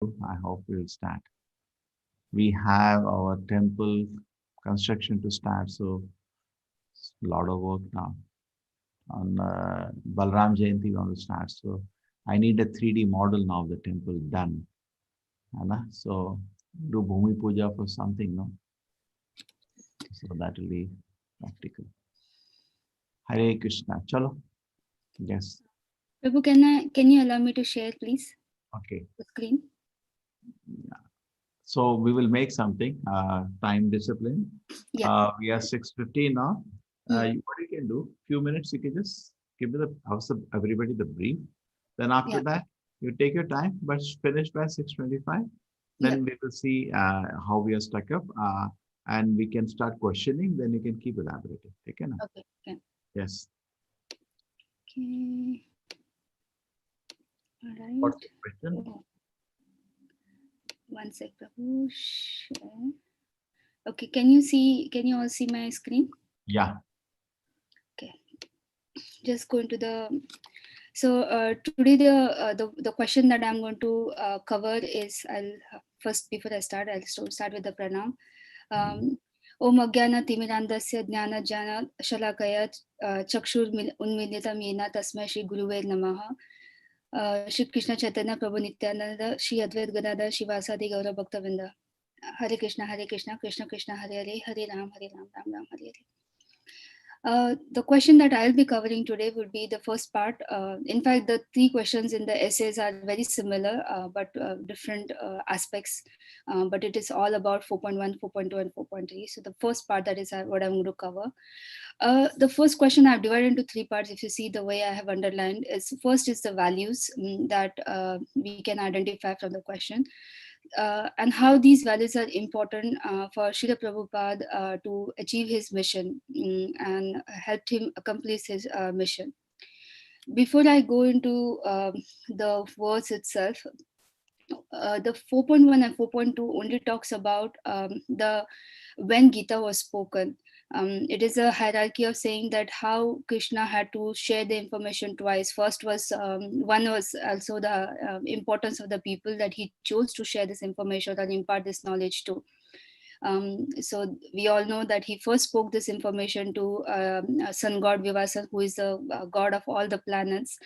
beautiful. I hope we will start. We have our temple construction to start, so it's a lot of work now. On Balram Jayanti, we want to start. So I need a 3D model now of the temple done. Anna? So do Bhumi Puja for something, no? So that will be practical. Hare Krishna. Chalo. Yes. Prabhu, can you allow me to share, please, Okay. the screen? So we will make something, time discipline. Yeah. We are 6:15 now. Mm. What you can do, few minutes, you can just give everybody the brief. Then after Yeah. that, you take your time, but finish by 6:25. Yep. Then we will see how we are stuck up, and we can start questioning. Then you can keep elaborating. Okay, now? Okay. Okay. Yes. Okay. All right. What's the question? Oh, one sec, Prabhu. Share. Okay. Can you all see my screen? Yeah. Okay. Just go into the. So today the question that I'm going to cover is, I'll first, before I start, I'll start with the pranam. Om Agyana Timirandasya Jnana Jana Shalakaya Chakshur Unmilitam Yena Tasmai Shri Guruve Namaha. Shri Krishna Chaitanya Prabhu Nityananda Shri Advait Gadadhar Shivasadi Gaura Bhaktavinda. Hare Krishna Krishna Krishna Hare Hare Hare Ram Ram Ram Hare Hare. The question that I'll be covering today would be the first part. In fact, the three questions in the essays are very similar, but different aspects. But it is all about 4.1, 4.2, and 4.3. So the first part, that is what I'm going to cover. The first question I've divided into three parts. If you see the way I have underlined, is first is the values that we can identify from the question. And how these values are important for Srila Prabhupada to achieve his mission and helped him accomplish his mission. Before I go into the words itself, the 4.1 and 4.2 only talks about the when Gita was spoken. It is a hierarchy of saying that how Krishna had to share the information twice. First was one was also the importance of the people that he chose to share this information and impart this knowledge to. So we all know that he first spoke this information to sun god Vivasa, who is the god of all the planets,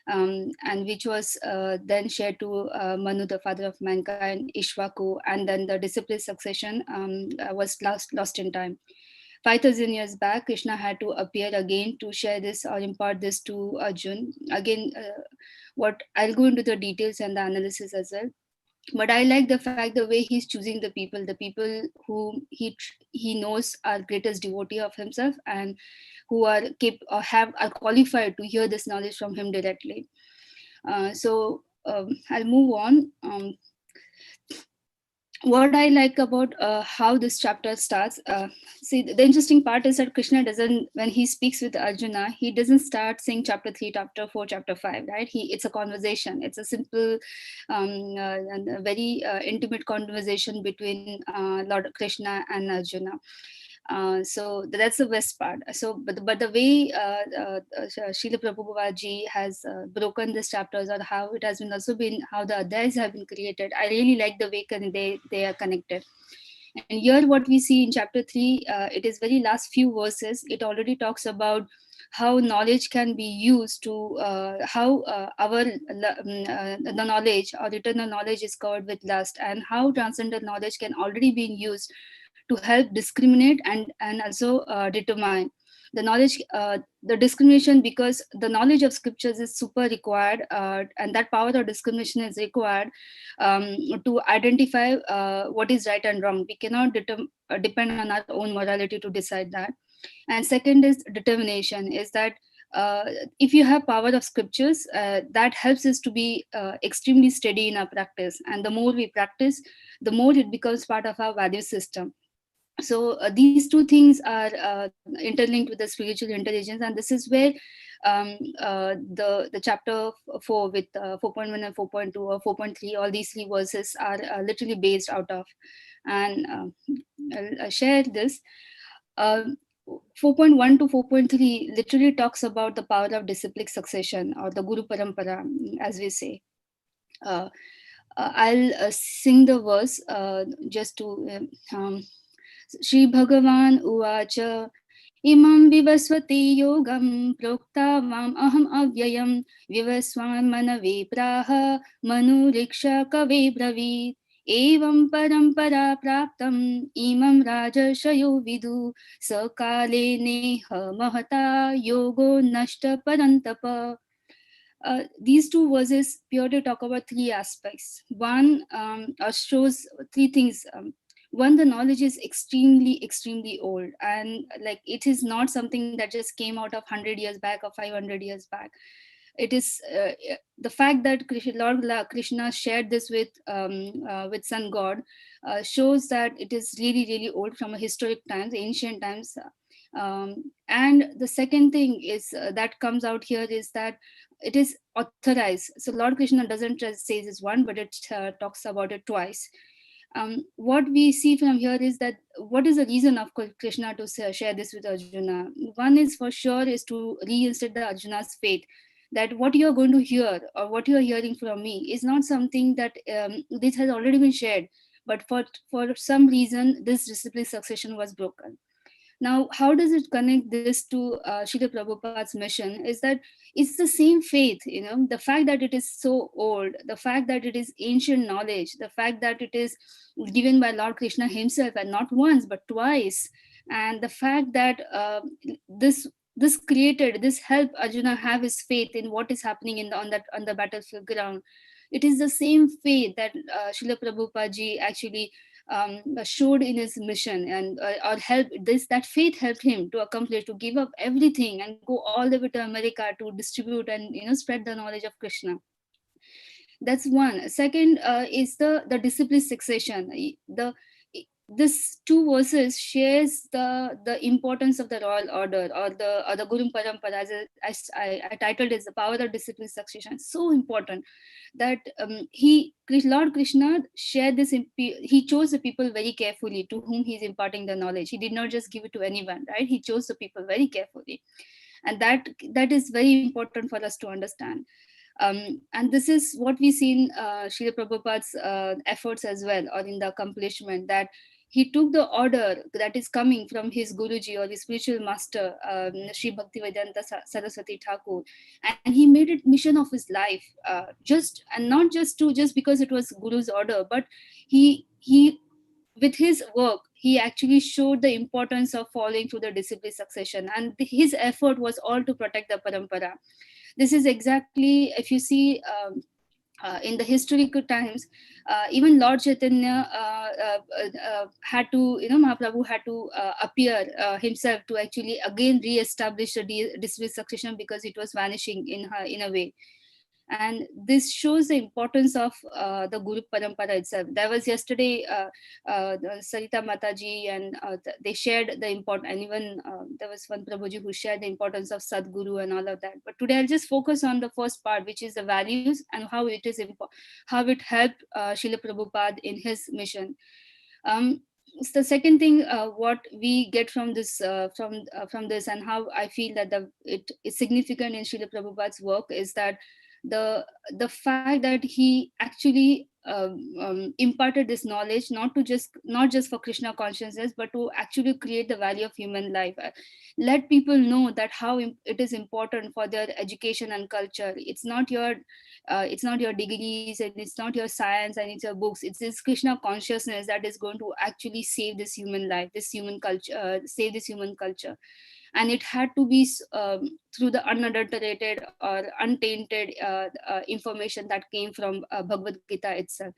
and which was then shared to Manu, the father of mankind, Ishwaku, and then the disciple succession was lost in time. 5,000 years back, Krishna had to appear again to share this or impart this to Arjun. Again, what I'll go into the details and the analysis as well. But I like the fact the way he's choosing the people whom he knows are greatest devotee of himself and who are are qualified to hear this knowledge from him directly. I'll move on. What I like about how this chapter starts, see, the interesting part is that Krishna doesn't, when he speaks with Arjuna, he doesn't start saying chapter 3, chapter 4, chapter 5, right? It's a conversation. It's a simple and a very intimate conversation between Lord Krishna and Arjuna. So that's the best part. So, but the way Srila Prabhupada ji has broken these chapters, or how it has been also been, how the adhyayas have been created, I really like the way they are connected. And here, what we see in chapter 3, it is very last few verses. It already talks about how knowledge can be used to how the knowledge or eternal knowledge is covered with lust, and how transcendental knowledge can already be used to help discriminate and also determine the knowledge, the discrimination, because the knowledge of scriptures is super required, and that power of discrimination is required to identify what is right and wrong. We cannot depend on our own morality to decide that. And second is determination, is that if you have power of scriptures, that helps us to be extremely steady in our practice, and the more we practice, the more it becomes part of our value system. So these two things are interlinked with the spiritual intelligence, and this is where the chapter 4 with 4.1 and 4.2 or 4.3, all these three verses are literally based out of. And I'll share this. 4.1 to 4.3 literally talks about the power of disciplic succession, or the Guru Parampara, as we say. I'll sing the verse just to Shri Bhagavan Uvacha Imam Vivaswati Yogam Proktavam Aham Avyayam Vivaswan Manave Praha Manu Riksha Kave Bravi Evam Parampara Praptam Imam Rajarshyo Vidu Sakale Neha Mahata Yogo Nashta Parantapa. These two verses purely talk about three aspects. One shows three things. One, the knowledge is extremely old, and like it is not something that just came out of 100 years back or 500 years back. It is the fact that Lord Krishna shared this with Sun God shows that it is really old from a historic times, ancient times. And the second thing is that comes out here is that it is authorized. So Lord Krishna doesn't just say this one, but it talks about it twice. What we see from here is that what is the reason of Krishna to share this with Arjuna? One is for sure is to reinstate the Arjuna's faith that what you are going to hear or what you are hearing from me is not something that this has already been shared, but for some reason this discipline succession was broken. Now, how does it connect this to Srila Prabhupada's mission? Is that it's the same faith, the fact that it is so old, the fact that it is ancient knowledge, the fact that it is given by Lord Krishna himself and not once but twice, and the fact that this helped Arjuna have his faith in what is happening on the battlefield ground. It is the same faith that Srila Prabhupada ji actually showed in his mission, and or help this that faith helped him to accomplish, to give up everything and go all the way to America to distribute and spread the knowledge of Krishna. That's one. Second is the discipline succession. This two verses shares the importance of the royal order, or the Guru Parampara, as I titled as the power of discipline succession. So important that Lord Krishna shared this. He chose the people very carefully to whom he is imparting the knowledge. He did not just give it to anyone, right? He chose the people very carefully, and that is very important for us to understand. And this is what we see in Srila Prabhupada's efforts as well, or in the accomplishment, that he took the order that is coming from his Guruji or his spiritual master, Sri Bhaktivedanta Saraswati Thakur, and he made it mission of his life, not just because it was Guru's order, but he with his work he actually showed the importance of following through the discipline succession, and his effort was all to protect the parampara. This is exactly, if you see in the historical times, even Lord Chaitanya had to, Mahaprabhu had to appear himself to actually again re-establish the discipline succession, because it was vanishing in a way. And this shows the importance of the Guru Parampara itself. There was yesterday Sarita Mataji, and they shared the important, and even there was one Prabhuji who shared the importance of Sadguru and all of that. But today I'll just focus on the first part, which is the values and how it is how it helped Srila Prabhupada in his mission. The second thing, what we get from this, from this, and how I feel that it is significant in Srila Prabhupada's work, is that the fact that he actually imparted this knowledge not just for Krishna consciousness, but to actually create the value of human life. Let people know that how it is important for their education and culture. It's not your degrees, and it's not your science, and it's your books. It's this Krishna consciousness that is going to actually save this human life, this human culture, save this human culture. And it had to be through the unadulterated or untainted information that came from Bhagavad Gita itself.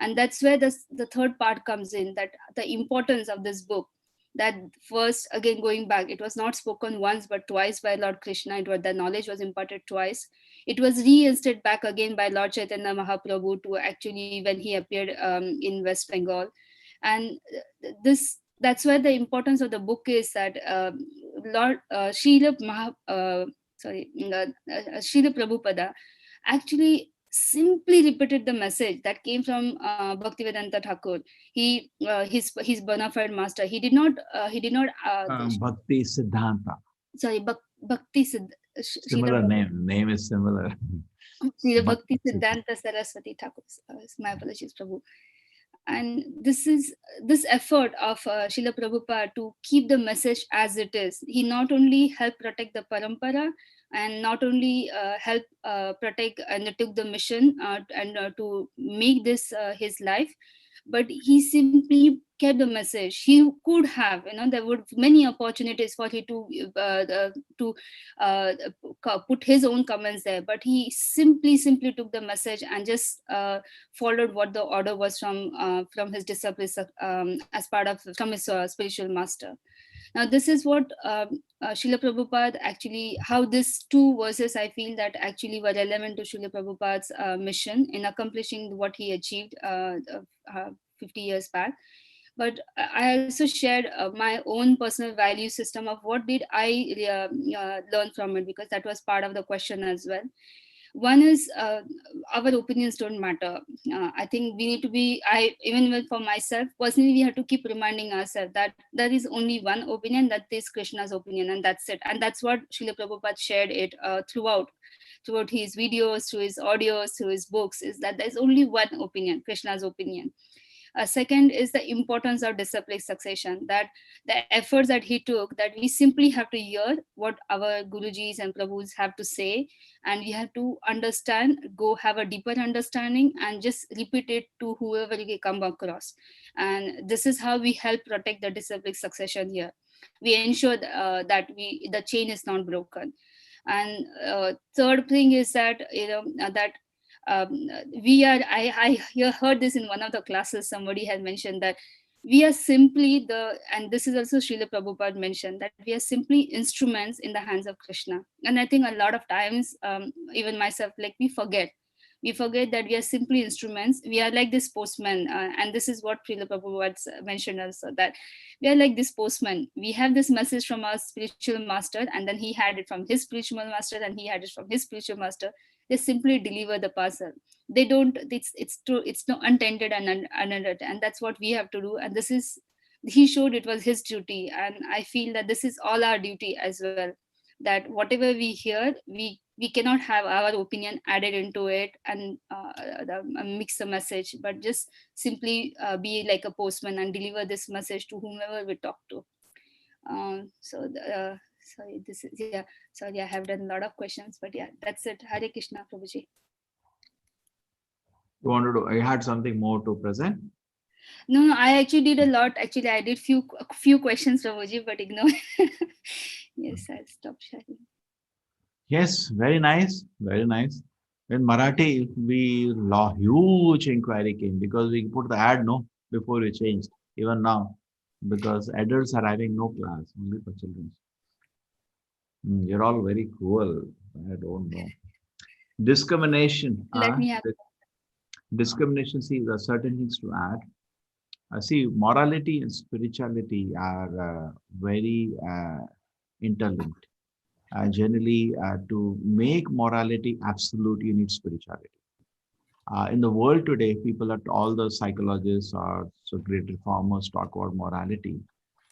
And that's where the third part comes in, that the importance of this book, that first, again, going back, it was not spoken once but twice by Lord Krishna. The knowledge was imparted twice. It was reinstated back again by Lord Chaitanya Mahaprabhu to actually, when he appeared in West Bengal. And that's where the importance of the book is, that Lord Srila Prabhupada actually simply repeated the message that came from Bhaktivedanta Thakur. His bona fide master. He did not Bhakti Siddhanta. Sorry, Bhakti Similar name is similar. Sri But Bhakti Siddhanta Saraswati Thakur. My apologies, Prabhu. And this effort of Srila Prabhupada to keep the message as it is. He not only helped protect the parampara and not only helped protect and took the mission and to make this his life, but he simply kept the message. He could have, there would many opportunities for he to uh, put his own comments there, but he simply took the message and just followed what the order was from his disciples as part of from his spiritual master. Now, this is what Srila Prabhupada actually, how these two verses I feel that actually were relevant to Srila Prabhupada's mission in accomplishing what he achieved 50 years back. But I also shared my own personal value system of what did I learn from it, because that was part of the question as well. One is our opinions don't matter. I think we need to be, for myself personally, we have to keep reminding ourselves that there is only one opinion, that is Krishna's opinion, and that's it. And that's what Srila Prabhupada shared it throughout his videos, through his audios, through his books, is that there's only one opinion, Krishna's opinion. Second is the importance of disciplic succession, that the efforts that he took, that we simply have to hear what our Gurujis and Prabhus have to say, and we have to understand, go have a deeper understanding, and just repeat it to whoever we come across. And this is how we help protect the disciplic succession here. We ensure that the chain is not broken. And third thing is that that we are I heard this in one of the classes. Somebody had mentioned that we are simply and this is also Srila Prabhupada mentioned, that we are simply instruments in the hands of Krishna. And I think a lot of times, even myself, like we forget that we are simply instruments. We are like this postman, and this is what Srila Prabhupada mentioned also, that we are like this postman. We have this message from our spiritual master, and then he had it from his spiritual master, and he had it from his spiritual master. They simply deliver the parcel. They don't, it's true, it's no untended and unintended, and that's what we have to do. And this is, he showed it was his duty, and I feel that this is all our duty as well, that whatever we hear, we cannot have our opinion added into it and mix the message, but just simply be like a postman and deliver this message to whomever we talk to. Sorry, this is, yeah, sorry, I have done a lot of questions, but yeah, that's it. Hare Krishna, Prabhuji. You wanted to, I had something more to present? No, I actually did a lot. Actually, I did few questions, Prabhuji, but ignore. Yes, I'll stop sharing. Yes, very nice, very nice. In Marathi, we law huge inquiry came because we put the ad no before we changed. Even now, because adults are having no class, only for children. You're all very cruel. I don't know. Discrimination. Let me have. Discrimination. See, there are certain things to add. See, morality and spirituality are very interlinked. Generally, to make morality absolute, you need spirituality. In the world today, people at all the psychologists or so great reformers talk about morality,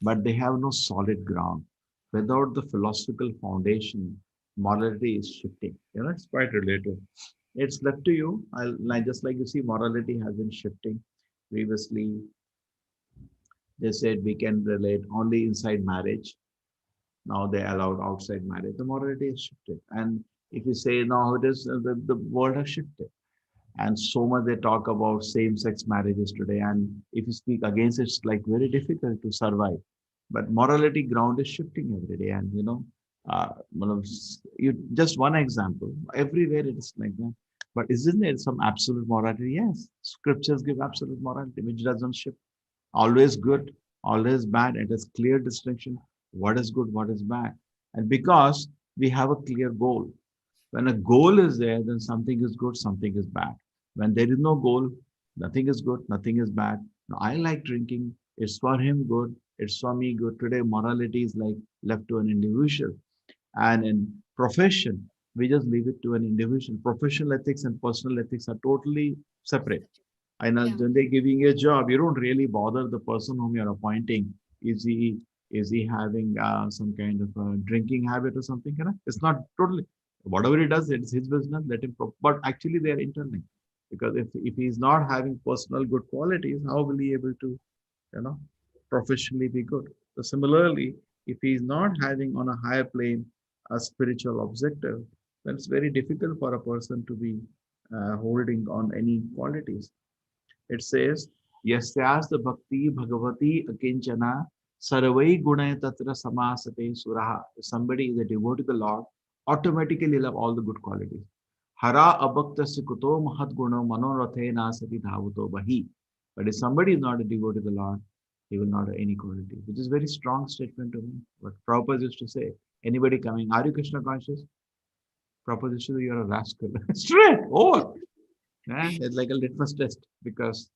but they have no solid ground. Without the philosophical foundation, morality is shifting. You know, it's quite related. It's left to you. Like just like you see, morality has been shifting. Previously, they said we can relate only inside marriage. Now they allowed outside marriage. The morality has shifted. And if you say no, it is the world has shifted. And so much they talk about same-sex marriages today. And if you speak against it, it's like very difficult to survive. But morality ground is shifting every day. And you just one example. Everywhere it is like that. But isn't there some absolute morality? Yes. Scriptures give absolute morality, which doesn't shift. Always good, always bad. It has clear distinction. What is good, what is bad. And because we have a clear goal. When a goal is there, then something is good, something is bad. When there is no goal, nothing is good, nothing is bad. Now, I like drinking. It's for him good. It's for me good. Today, morality is like left to an individual. And in profession, we just leave it to an individual. Professional ethics and personal ethics are totally separate. And when they're giving you a job, you don't really bother the person whom you're appointing. Is he having some kind of a drinking habit or something? It's not totally. Whatever he does, it's his business. Let him. But actually, they are interlinked because if he is not having personal good qualities, how will he able to, you know, professionally be good? So similarly, if he is not having on a higher plane a spiritual objective, then it's very difficult for a person to be holding on any qualities. It says, Yasyasta bhakti bhagavati akinchana sarvai gunay tatra samasate suraha. If somebody is a devotee to the Lord, automatically he'll have all the good qualities. Hara abhaktasya kuto mahat guno manorathe nasati dhavuto bahi. But if somebody is not a devotee to the Lord, he will not have any quality, which is very strong statement to me. But Prabhupada used to say, anybody coming, are you Krishna conscious? Prabhupada used to say, you're a rascal. Straight over. It's like a litmus test because,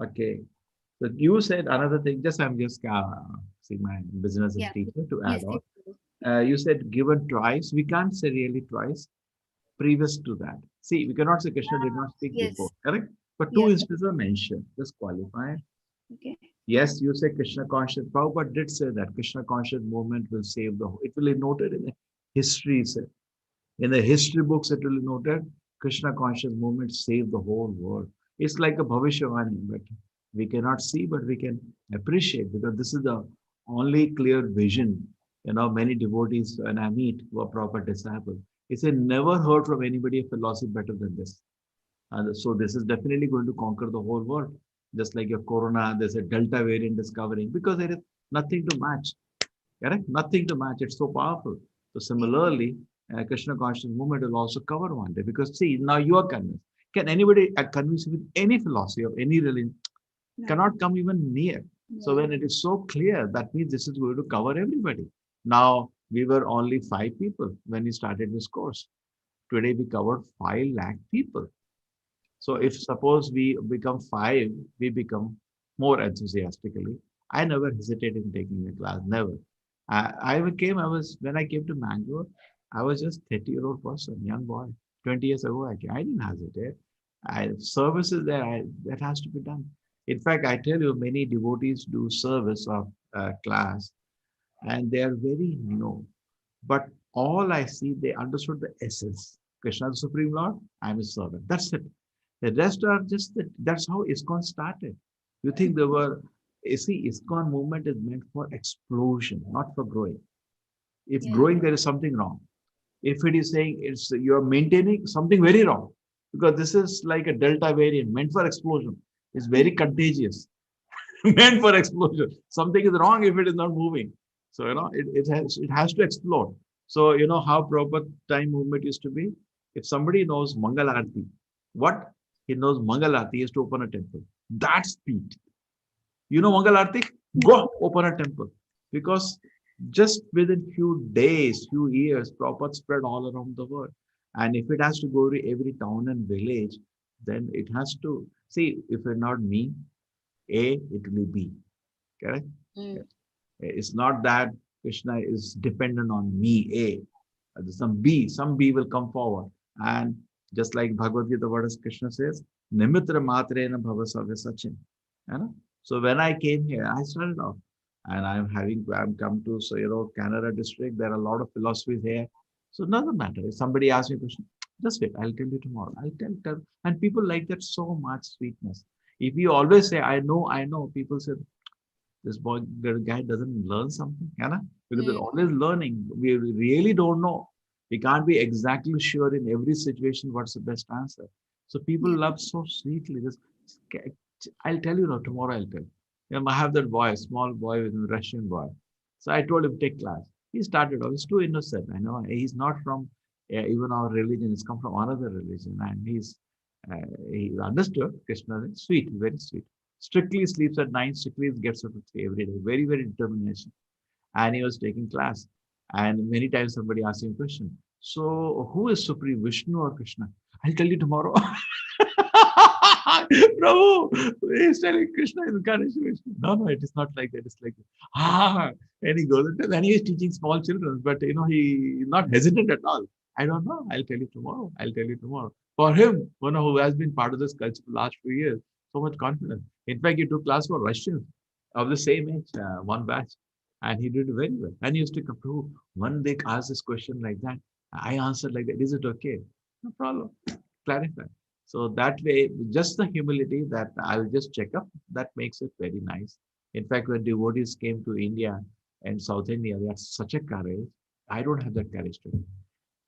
okay. So you said another thing, just I'm just see my business as Yeah. teacher to add Yes. on. Yes. You said given twice. We can't say really twice. Previous to that. See, we cannot say Krishna did not speak before, Yes. correct? But two Yes. instances are mentioned, just qualify. Okay. Yes, you say Krishna conscious. Prabhupada did say that Krishna conscious movement will save the whole. It will be noted in the history. In the history books, it will be noted Krishna conscious movement saved the whole world. It's like a Bhavishwavani, but we cannot see, but we can appreciate because this is the only clear vision. You know, many devotees when I meet who are proper disciples, they say never heard from anybody a philosophy better than this. And so this is definitely going to conquer the whole world. Just like your corona, there's a Delta variant discovering because there is nothing to match. Correct? Nothing to match. It's so powerful. So Yeah. similarly, Krishna conscious movement will also cover one day because see, now you are convinced. Can anybody convince you with any philosophy of any religion? No. Cannot come even near. So Yeah. when it is so clear, that means this is going to cover everybody. Now we were only 5 people when we started this course. Today we covered 5 lakh people. So if suppose we become 5, we become more enthusiastically. I never hesitated in taking a class, never. When I came to Mangalore, I was just 30-year-old person, young boy. 20 years ago, I didn't hesitate. Services there, that has to be done. In fact, I tell you, many devotees do service of class and they are very new. But all I see, they understood the essence. Krishna, the Supreme Lord, I'm his servant. That's it. The rest are just that. That's how ISKCON started. You think there were, you see, ISKCON movement is meant for explosion, not for growing. If Yeah. growing, there is something wrong. If it is saying it's you're maintaining something very wrong, because this is like a Delta variant meant for explosion. It's very contagious, meant for explosion. Something is wrong if it is not moving. So it has to explode. So you know how proper time movement used to be. If somebody knows Mangal Arati, what he knows Mangal Arati is to open a temple. That's speed. You know Mangal Arati? Go open a temple. Because just within few days, few years, Prabhupada spread all around the world. And if it has to go to every town and village, then it has to see if it's not me, A, it will be B. Correct? Mm. It's not that Krishna is dependent on me, A. Some B will come forward. And just like Bhagavad Gita, what does Krishna says? Nimitra matrena bhavasavya sachin. You know? So when I came here, I started off. And I'm come to, so, Canara district. There are a lot of philosophies here. So it doesn't matter. If somebody asks me a question, just wait, I'll tell you tomorrow. I'll tell. And people like that so much sweetness. If you always say, I know, people say, this boy, the guy doesn't learn something, because they're Mm. always learning. We really don't know. We can't be exactly sure in every situation what's the best answer. So people Yeah. love so sweetly. This, I'll tell you now, tomorrow I'll tell. I have that boy, a small boy with a Russian boy. So I told him, take class. He started off, he's too innocent. I know he's not from even our religion, he's come from another religion. And he understood Krishna, sweet, very sweet. Strictly sleeps at 9, strictly gets up at 3 every day. Very, very determination. And he was taking class. And many times somebody asked him a question. So who is Supreme, Vishnu or Krishna? I'll tell you tomorrow. Prabhu, he's telling Krishna is Ganesh Vishnu. No, it is not like that. It's like, and he goes and he is teaching small children, but he is not hesitant at all. I don't know. I'll tell you tomorrow. I'll tell you tomorrow. For him, who has been part of this culture for the last few years, so much confidence. In fact, he took class for Russians of the same age, one batch, and he did very well. And he used to come to one day ask this question like that. I answered like that. Is it okay? No problem. Clarify. So that way, just the humility that I'll just check up, that makes it very nice. In fact, when devotees came to India and South India, they had such a courage. I don't have that courage today.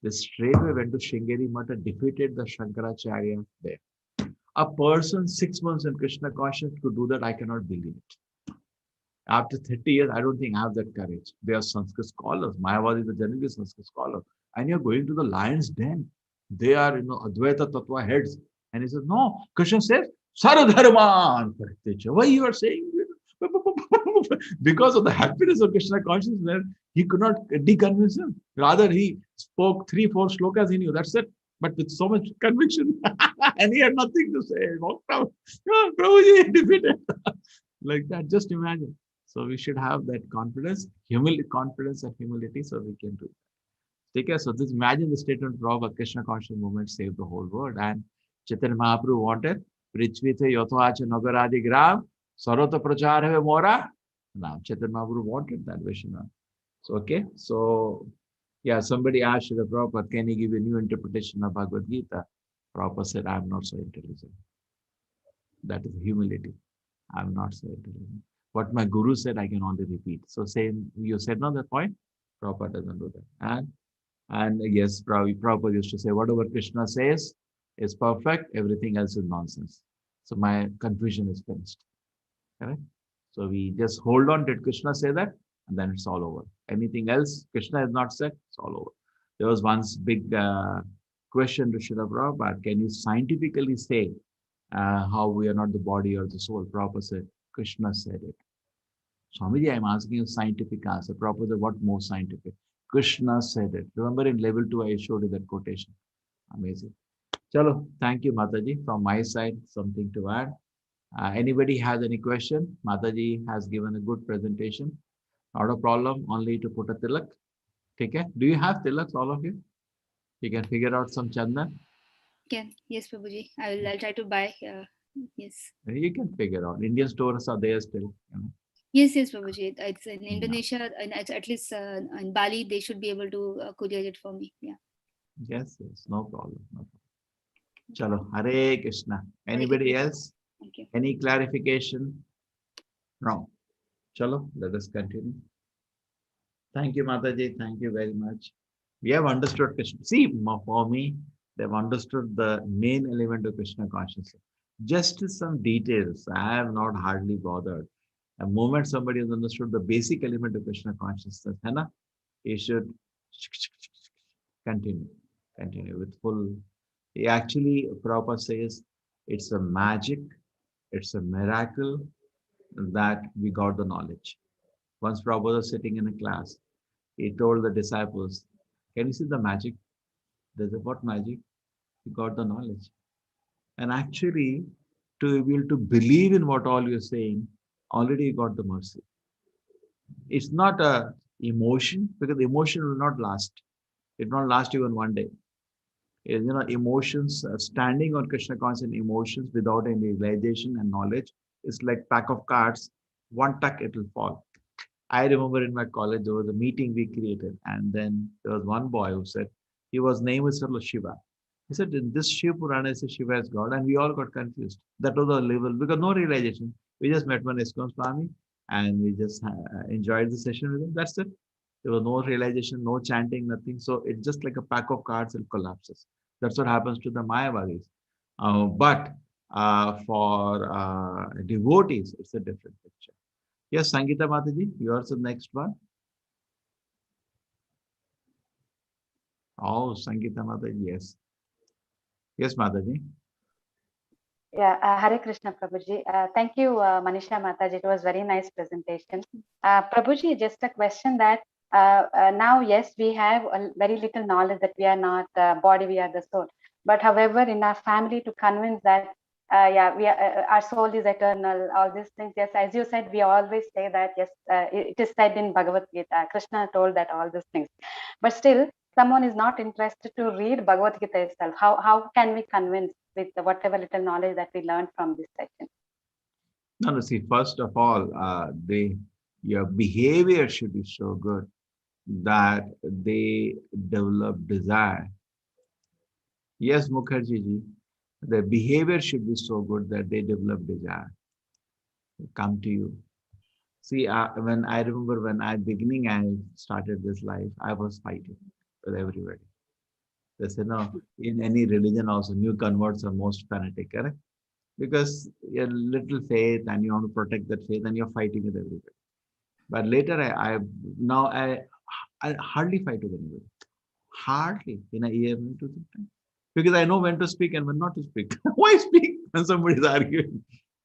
They straightway went to Shringeri Mata, defeated the Shankaracharya there. A person 6 months in Krishna consciousness could do that, I cannot believe it. After 30 years, I don't think I have that courage. They are Sanskrit scholars. Mayavadi is a generally Sanskrit scholar. And you're going to the lion's den. They are, Advaita Tattva heads. And he says, no, Krishna says, Saradharman. Why you are saying because of the happiness of Krishna consciousness, he could not deconvince him. Rather, he spoke 3-4 slokas he knew. That's it. But with so much conviction. And he had nothing to say. Walked out. Oh, Prabhuji defeated. Like that. Just imagine. So we should have that confidence, confidence and humility, so we can do it. Okay, so this imagine the statement of Krishna conscious movement saved the whole world. And Chaitanya Mahaprabhu wanted Prithvite Yothacha Nagaradi Gram Sarota Prachar Have Mora. Now Chaitanya Mahaprabhu wanted that Vishnu. So okay, so yeah, somebody asked the Prabhupada, can he give a new interpretation of Bhagavad Gita? Prabhupada said, I'm not so intelligent. That is humility. I'm not so intelligent. What my guru said, I can only repeat. So same, you said no, that point? Prabhupada doesn't do that. And yes, Prabhupada used to say, whatever Krishna says is perfect, everything else is nonsense. So my confusion is finished. Correct? So we just hold on, did Krishna say that? And then it's all over. Anything else Krishna has not said, it's all over. There was once big question to Srila Prabhupada, can you scientifically say how we are not the body or the soul? Prabhupada said, Krishna said it. Swamiji, I'm asking you scientific answer. Prabhupada, what more scientific? Krishna said it. Remember in level 2, I showed you that quotation. Amazing. Chalo, thank you, Mataji. From my side, something to add. Anybody has any question? Mataji has given a good presentation. Not a problem, only to put a tilak. Okay. Do you have tilaks, all of you? You can figure out some chandan. Yes, Prabhuji. I'll try to buy. Yes. You can figure out. Indian stores are there still. Yes, Prabhuji. It's in Indonesia, and at least in Bali, they should be able to courier it for me. Yeah. Yes, no problem. No problem. Chalo, Hare Krishna. Anybody else? Thank you. Any clarification? No. Chalo, let us continue. Thank you, Mataji. Thank you very much. We have understood Krishna. See, for me, they've understood the main element of Krishna consciousness. Just some details. I have not hardly bothered. The moment somebody has understood the basic element of Krishna consciousness, he should continue with full. Actually, Prabhupada says it's a magic, it's a miracle that we got the knowledge. Once Prabhupada was sitting in a class, he told the disciples, can you see the magic? There's a what magic? You got the knowledge. And actually, to be able to believe in what all you're saying, already you got the mercy. It's not a emotion, because emotion will not last. It will not last even one day. Emotions, standing on Krishna conscious emotions without any realization and knowledge is like pack of cards. One tuck, it will fall. I remember in my college, there was a meeting we created, and then there was one boy who said, his name was Shiva. He said, in this Shiva Purana, is Shiva is God, and we all got confused. That was the level, because no realization. We just met one ISKCON Swami, and we just enjoyed the session with him. That's it. There was no realization, no chanting, nothing. So it's just like a pack of cards, it collapses. That's what happens to the Mayavadis. But for devotees, it's a different picture. Yes, Sangeeta Mataji, yours the next one. Oh, Sangeeta Mataji, yes. Yes, Mataji. Yeah, Hare Krishna Prabhuji. Thank you, Manisha Mataji. It was very nice presentation. Prabhuji, just a question that now, yes, we have a very little knowledge that we are not body, we are the soul. But however, in our family to convince that, yeah, we are, our soul is eternal, all these things. Yes, as you said, we always say that, yes, it is said in Bhagavad Gita, Krishna told that all these things. But still, someone is not interested to read Bhagavad Gita itself. How can we convince with whatever little knowledge that we learned from this session? No, see, first of all, your behavior should be so good that they develop desire. Yes, Mukherjee ji, their behavior should be so good that they develop desire to come to you. See, when I remember when I started this life, I was fighting with everybody. They said, no, in any religion also, new converts are most fanatic, correct? Because you have little faith and you want to protect that faith and you're fighting with everybody. But later, I hardly fight with anybody. Hardly in a year, 2 3 times. Because I know when to speak and when not to speak. Why speak when somebody is arguing?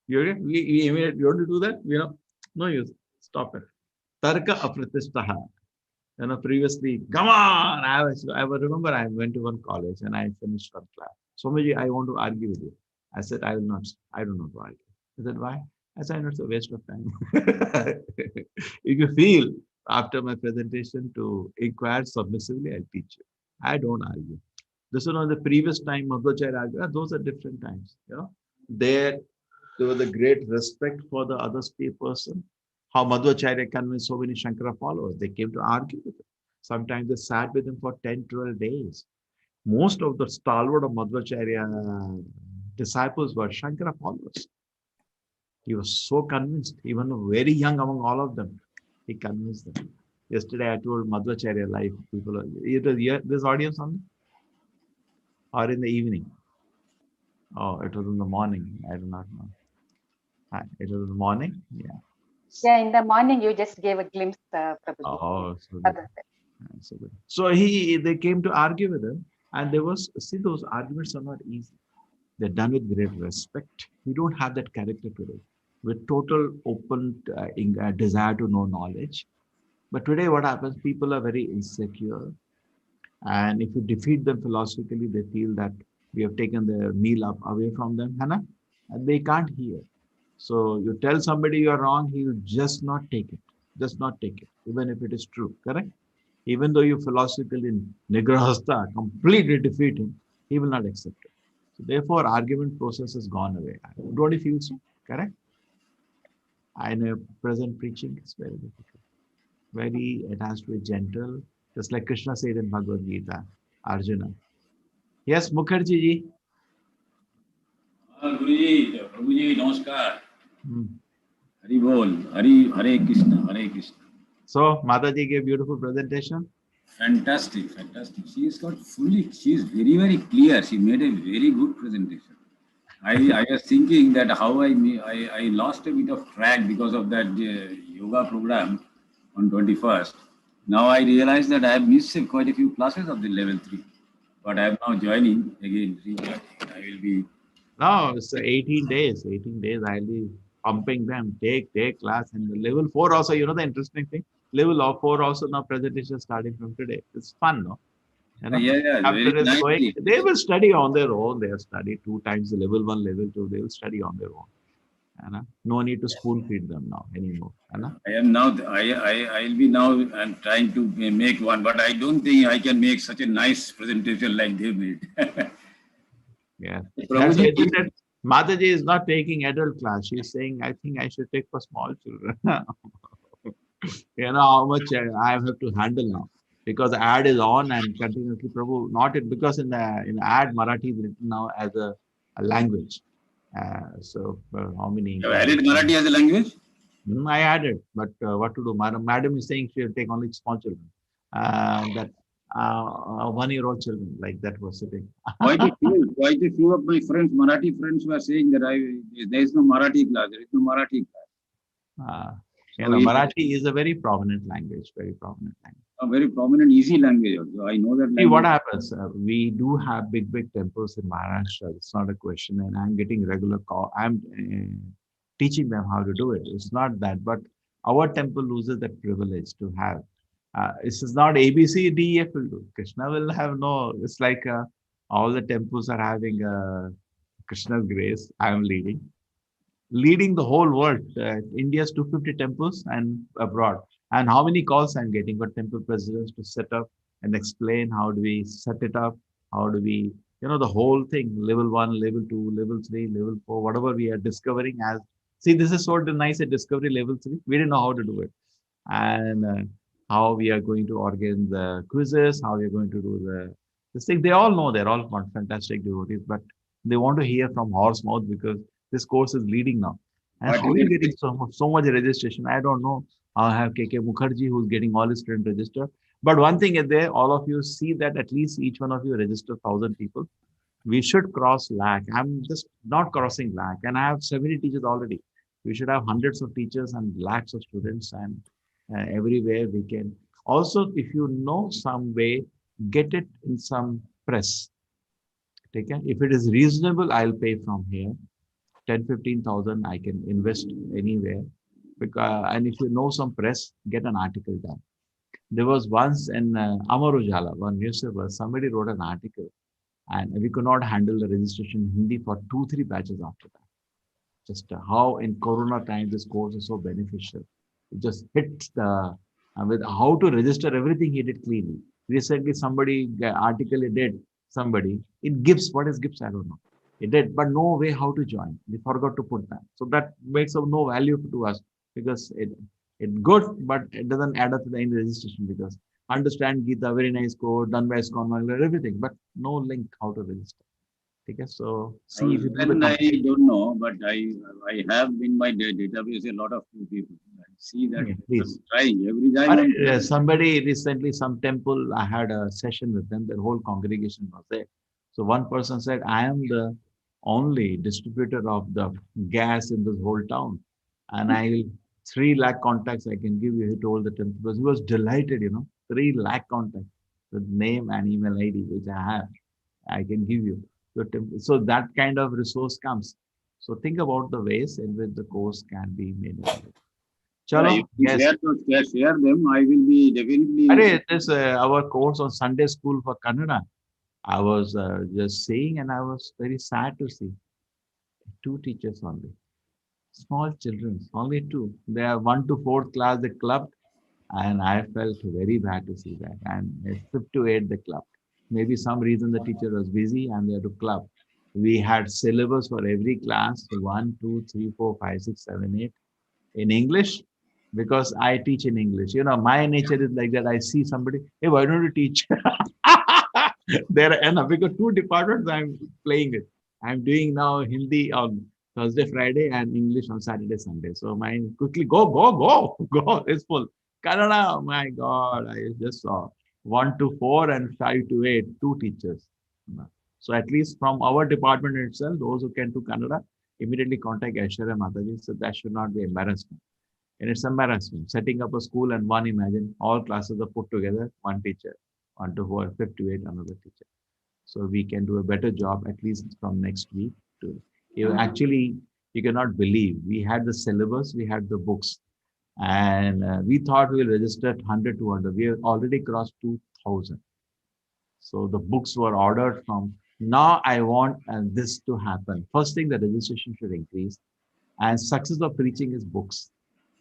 You want to do that? No use. Stop it. Tarka apratishtaha. Previously, come on. Remember I went to one college and I finished one class. Somaji, I want to argue with you. I said, I will not. I don't know to argue. He said, why? I said, it's a waste of time. If you feel after my presentation to inquire submissively, I'll teach you. I don't argue. This was on the previous time Madhvacharya argued. Those are different times. There, there was a great respect for the other person. How Madhvacharya convinced so many Shankara followers. They came to argue with him. Sometimes they sat with him for 10, 12 days. Most of the stalwart of Madhvacharya disciples were Shankara followers. He was so convinced, even very young among all of them, he convinced them. Yesterday I told Madhvacharya life people, it was here, this audience only? Or in the evening? Oh, it was in the morning. I do not know. It was in the morning? Yeah. Yeah, in the morning you just gave a glimpse, Prabhuji. Oh, so good. So good. So they came to argue with him, and those arguments are not easy. They're done with great respect. We don't have that character today, with total open desire to know knowledge. But today, what happens? People are very insecure, and if you defeat them philosophically, they feel that we have taken their meal up away from them, Hannah, and they can't hear. So you tell somebody you are wrong, he will just not take it. Just not take it, even if it is true. Correct? Even though you philosophically nigrahasta completely defeat him, he will not accept it. So therefore, argument process has gone away. Don't you feel so? Correct? I know present preaching is very difficult. It has to be gentle, just like Krishna said in Bhagavad Gita, Arjuna. Yes, Mukherjee ji. Guruji, Prabhuji, namaskar. Hmm. Hari Bol, Hare Krishna, Hare Krishna. So, Mataji gave beautiful presentation. Fantastic, fantastic. She is very, very clear. She made a very good presentation. I was thinking that how I lost a bit of track because of that yoga program on 21st. Now I realize that I have missed quite a few classes of the level 3. But I am now joining again. I will be. No, it's 18 days. 18 days. I'll be pumping them. Take class. And the level 4 also, the interesting thing, level of 4 also now presentation starting from today. It's fun, no? Yeah, After very it's going, nicely. they will study on their own. They have studied 2 times the level 1, level 2. They will study on their own. No need to spoon feed them now anymore. I am now. I'll be now. I'm trying to make one, but I don't think I can make such a nice presentation like they made. Yeah. Prabhuji, Mataji is not taking adult class. She's saying, I think I should take for small children. How much I have to handle now. Because the ad is on and continuously, Prabhu, not it, because in the ad, Marathi is written now as a language. How many? you have added Marathi as a language? I added, but what to do? Madam is saying she will take only small children. That 1-year-old children, like that was sitting. Quite a few of my friends, Marathi friends, were saying that there is no Marathi class. There is no Marathi class. Marathi is a very prominent language. Very prominent language. A very prominent, easy language also. I know that. See what happens. We do have big temples in Maharashtra. It's not a question, and I'm getting regular call. I'm teaching them how to do it. It's not that, but our temple loses that privilege to have. This is not ABC, DEF will do. Krishna will have no. It's like all the temples are having Krishna's grace. I am leading the whole world. India's 250 temples and abroad. And how many calls I'm getting for temple presidents to set up and explain how do we set it up, how do we, the whole thing, level 1, level 2, level 3, level 4, whatever we are discovering as. See, this is sort of nice at discovery level 3. We didn't know how to do it. And how we are going to organize the quizzes, how we are going to do this thing. They all know, they're all fantastic devotees, but they want to hear from horse mouth because this course is leading now. And What how is are you it? getting so much registration? I don't know. I have KK Mukherjee who's getting all his friends registered. But one thing is there, all of you see that at least each one of you register 1,000 people. We should cross lakh. I'm just not crossing lakh, and I have 70 teachers already. We should have hundreds of teachers and lakhs of students, and everywhere we can. Also, if you know some way, get it in some press. Okay? If it is reasonable, I'll pay from here. 10, 15,000, I can invest anywhere. Because, and if you know some press, get an article done. There was once in Amar Ujala, one newspaper, somebody wrote an article and we could not handle the registration in Hindi for 2, 3 batches after that. Just how in Corona times this course is so beneficial. It just hits the with how to register everything he did cleanly. Recently, somebody article he did somebody it gives what is gives I don't know. It did, but no way how to join. They forgot to put that, so that makes of no value to us because it good, but it doesn't add up to the end registration because understand Gita very nice code done by SCON everything, but no link how to register. Okay, so see if you do the Then I complete. don't know, but I have in my database a lot of people. I see that Yeah, I'm please. trying every time. Somebody recently, some temple, I had a session with them, their whole congregation was there. So one person said, I am the only distributor of the gas in this whole town. And I will 3 lakh contacts I can give you. He told the temple because he was delighted, 3 lakh contacts with name and email ID, which I have. I can give you. So that kind of resource comes. So think about the ways in which the course can be made available. Yeah, if Chalo, you yes. share them, I will be definitely. This our course on Sunday school for Kannada. I was just saying, and I was very sad to see 2 teachers only, small children, only 2. They are 1 to 4th class they clubbed, and I felt very bad to see that. And 5th to 8th they clubbed. Maybe some reason the teacher was busy and they had to club. We had syllabus for every class 1, 2, 3, 4, 5, 6, 7, 8 in English because I teach in English. My nature is like that. I see somebody, hey, why don't you teach? There are enough because 2 departments I'm playing it. I'm doing now Hindi on Thursday, Friday, and English on Saturday, Sunday. So mine quickly go, go, go, go. It's full. Kannada, my God, I just saw 1 to 4 and 5 to 8, 2 teachers. So at least from our department itself, those who can do Kannada, immediately contact Aishwarya Mataji. So that should not be embarrassment. And it's embarrassment. Setting up a school and one imagine all classes are put together, one teacher, 1 to 4, 5 to 8, another teacher. So we can do a better job at least from next week to actually you cannot believe we had the syllabus, we had the books, and we thought we'll register 100, 200. We have already crossed 2,000. So the books were ordered from. Now I want this to happen. First thing, the registration should increase, and success of preaching is books.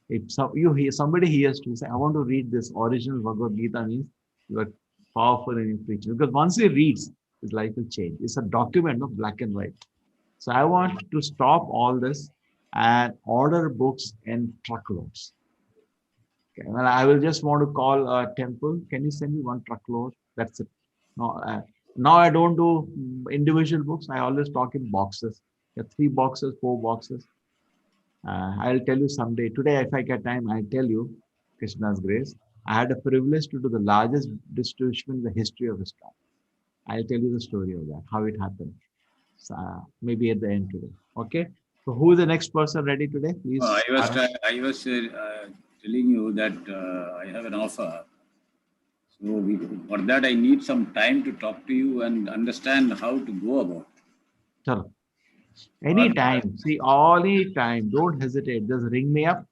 If somebody hears to say, I want to read this original Bhagavad Gita, means you are powerful in your preaching. Because once he reads, his life will change. It's a document of black and white. So I want to stop all this and order books in truckloads. Okay. Well, I will just want to call a temple. Can you send me 1 truckload? That's it. No, now I don't do individual books. I always talk in boxes. 3 boxes, 4 boxes. I'll tell you someday. Today, if I get time, I'll tell you Krishna's grace. I had a privilege to do the largest distribution in the history of ISKCON. I'll tell you the story of that, how it happened. So, maybe at the end today. Okay. So who is the next person ready today? Please. I was telling you that I have an offer. So for that, I need some time to talk to you and understand how to go about. Chalo. Anytime. See, any time. Don't hesitate. Just ring me up.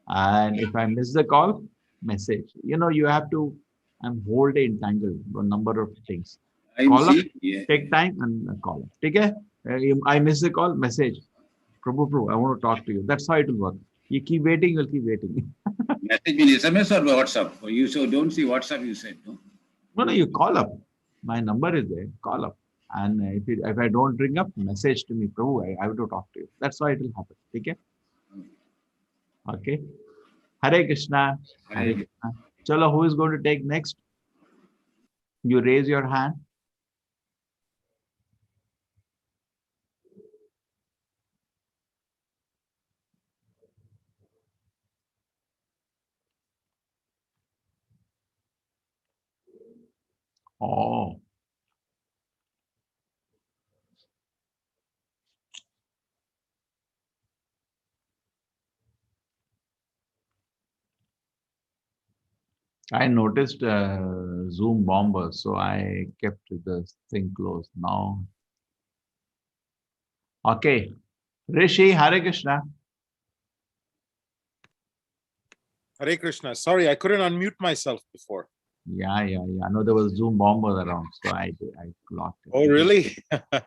And if I miss the call, message. You have to, I'm whole day entangled with a number of things. I'm Call up, seeing, yeah. take time and call up. Okay? I miss the call, message. Prabhu, I want to talk to you. That's how it will work. You keep waiting, you'll keep waiting. Message in SMS or WhatsApp? Or you so don't see WhatsApp, you said, no? No, you call up. My number is there. Call up. And if I don't ring up, message to me, Prabhu, I have to talk to you. That's why it will happen. Okay? Okay. Hare Krishna. Hare Krishna. Chalo, who is going to take next? You raise your hand. Oh. I noticed Zoom bomber, so I kept the thing closed. Now, okay. Rishi, Hare Krishna. Hare Krishna. Sorry, I couldn't unmute myself before. Yeah. I know there was Zoom bomber around, so I blocked it. Oh, really? Hare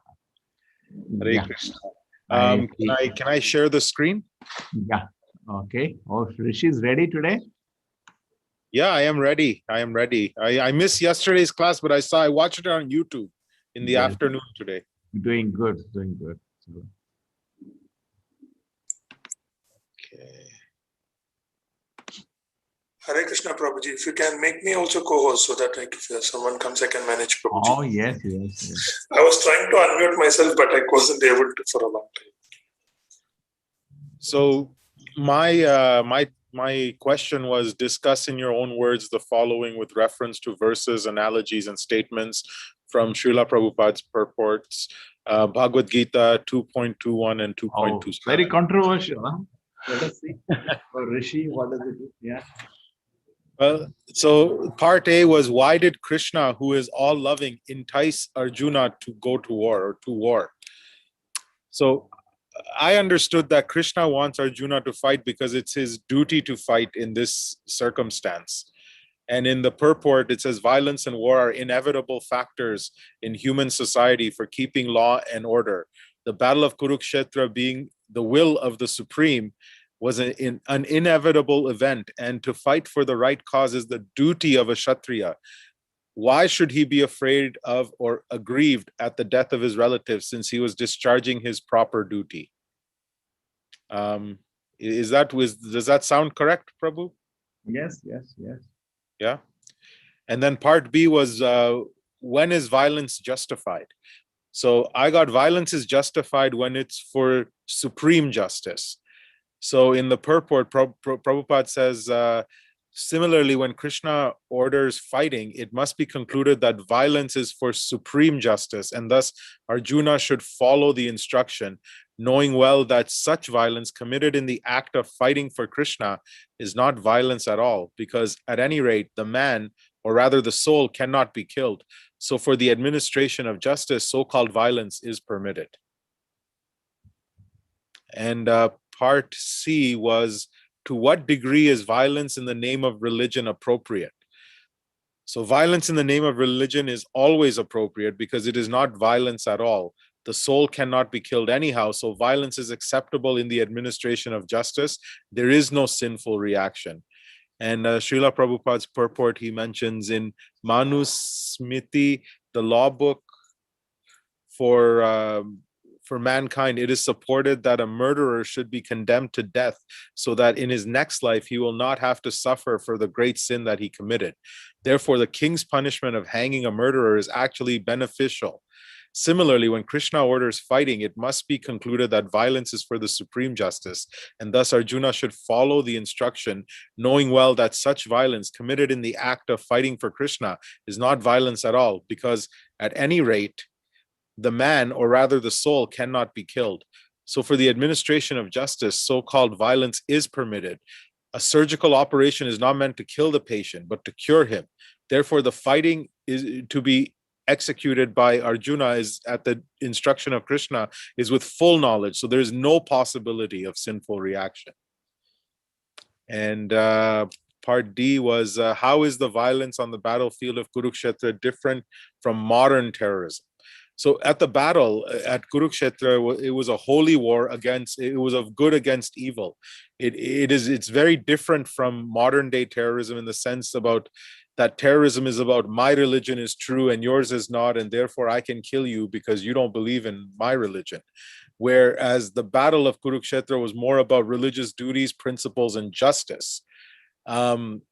Yeah. Krishna. I Can I share the screen? Yeah. Okay. Oh, Rishi's ready today? Yeah, I am ready. I missed yesterday's class, but I watched it on YouTube in the Good. afternoon today. Doing good. So, Okay. Hare Krishna Prabhuji, if you can make me also co-host so that if someone comes, I can manage Prabhuji. oh, yes. I was trying to unmute myself, but I wasn't able to for a long time. So my question was, discuss in your own words the following with reference to verses, analogies, and statements from Srila Prabhupada's purports, Bhagavad Gita 2.21 and 2.27. Oh, very controversial. Huh? Let us see. For Rishi, what does it do? Yeah. Well, so part A was, why did Krishna, who is all loving, entice Arjuna to go to war or to war? So I understood that Krishna wants Arjuna to fight because it's his duty to fight in this circumstance. And in the purport, it says violence and war are inevitable factors in human society for keeping law and order. The battle of Kurukshetra, being the will of the Supreme, was an inevitable event, and to fight for the right cause is the duty of a Kshatriya. Why should he be afraid of or aggrieved at the death of his relatives, since he was discharging his proper duty? Does that sound correct, Prabhu? Yes. Yeah. And then part B was, when is violence justified? So I got violence is justified when it's for supreme justice. So in the purport, Prabhupada says, similarly, when Krishna orders fighting, it must be concluded that violence is for supreme justice, and thus Arjuna should follow the instruction, knowing well that such violence committed in the act of fighting for Krishna is not violence at all, because at any rate, the man, or rather the soul, cannot be killed. So for the administration of justice, so-called violence is permitted. And part C was, to what degree is violence in the name of religion appropriate? So violence in the name of religion is always appropriate because it is not violence at all. The soul cannot be killed anyhow, so violence is acceptable in the administration of justice. There is no sinful reaction. And Srila Prabhupada's purport, he mentions in Manusmriti, the law book for mankind, it is supported that a murderer should be condemned to death so that in his next life he will not have to suffer for the great sin that he committed. Therefore, the king's punishment of hanging a murderer is actually beneficial. Similarly, when Krishna orders fighting, it must be concluded that violence is for the supreme justice, and thus Arjuna should follow the instruction, knowing well that such violence committed in the act of fighting for Krishna is not violence at all, because at any rate, the man, or rather the soul, cannot be killed. So for the administration of justice, so-called violence is permitted. A surgical operation is not meant to kill the patient, but to cure him. Therefore, the fighting is to be executed by Arjuna is at the instruction of Krishna is with full knowledge. So there's no possibility of sinful reaction. And part D was, how is the violence on the battlefield of Kurukshetra different from modern terrorism? So at the battle at Kurukshetra, it was a holy war it was of good against evil. It's very different from modern day terrorism in the sense about that terrorism is about my religion is true and yours is not, and therefore I can kill you because you don't believe in my religion. Whereas the battle of Kurukshetra was more about religious duties, principles, and justice. And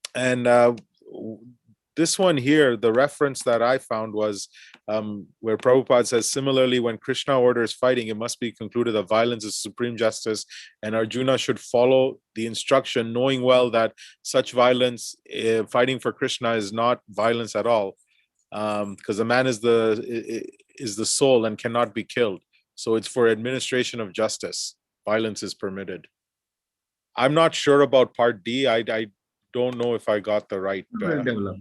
this one here, the reference that I found was where Prabhupada says, similarly, when Krishna orders fighting, it must be concluded that violence is supreme justice, and Arjuna should follow the instruction, knowing well that such violence, fighting for Krishna, is not violence at all, because the man is the soul and cannot be killed. So it's for administration of justice. Violence is permitted. I'm not sure about part D. I don't know if I got the right. We'll develop.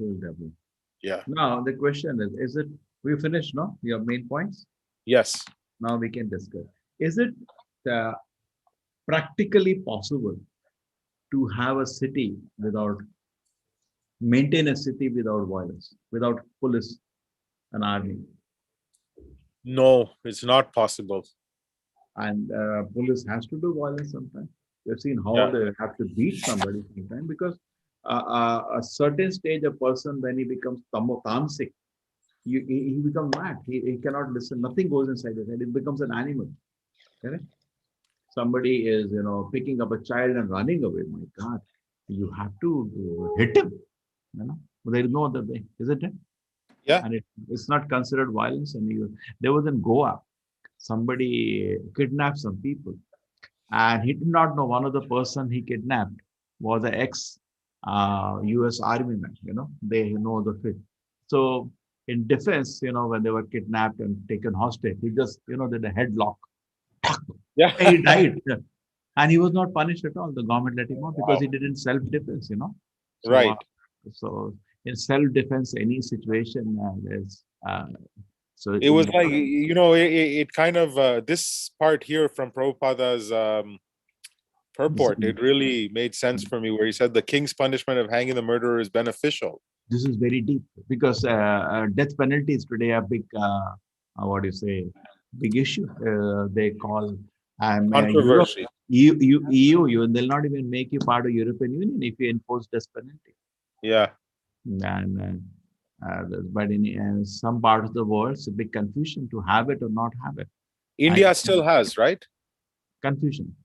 Yeah. Now the question is it, we finished, no? Your main points? Yes. Now we can discuss. Is it practically possible to have a city maintain a city without violence, without police and army? No, it's not possible. And police has to do violence sometimes. We've seen how Yeah. they have to beat somebody sometimes, because a certain stage, a person, when he becomes tamasic, he becomes mad. He cannot listen. Nothing goes inside his head. It becomes an animal. Correct? Somebody is, picking up a child and running away. My God, you have to hit him. There is no other way, isn't it? Yeah. And it's not considered violence. And there was in Goa, somebody kidnapped some people, and he did not know one of the person he kidnapped was an ex US Army man. They know the fit. So in defense, when they were kidnapped and taken hostage, he just did a headlock. Yeah. He died, and he was not punished at all. The government let him out because he did in self-defense. So, Right. So in self-defense, any situation is. So It was like, it kind of, this part here from Prabhupada's purport, it really made sense for me, where he said the king's punishment of hanging the murderer is beneficial. This is very deep, because death penalties today are big, big issue. They call Controversy. EU, they'll not even make you part of European Union if you enforce death penalty. Yeah. And but in some parts of the world, it's a big confusion to have it or not have it. India still has, right? Confusion.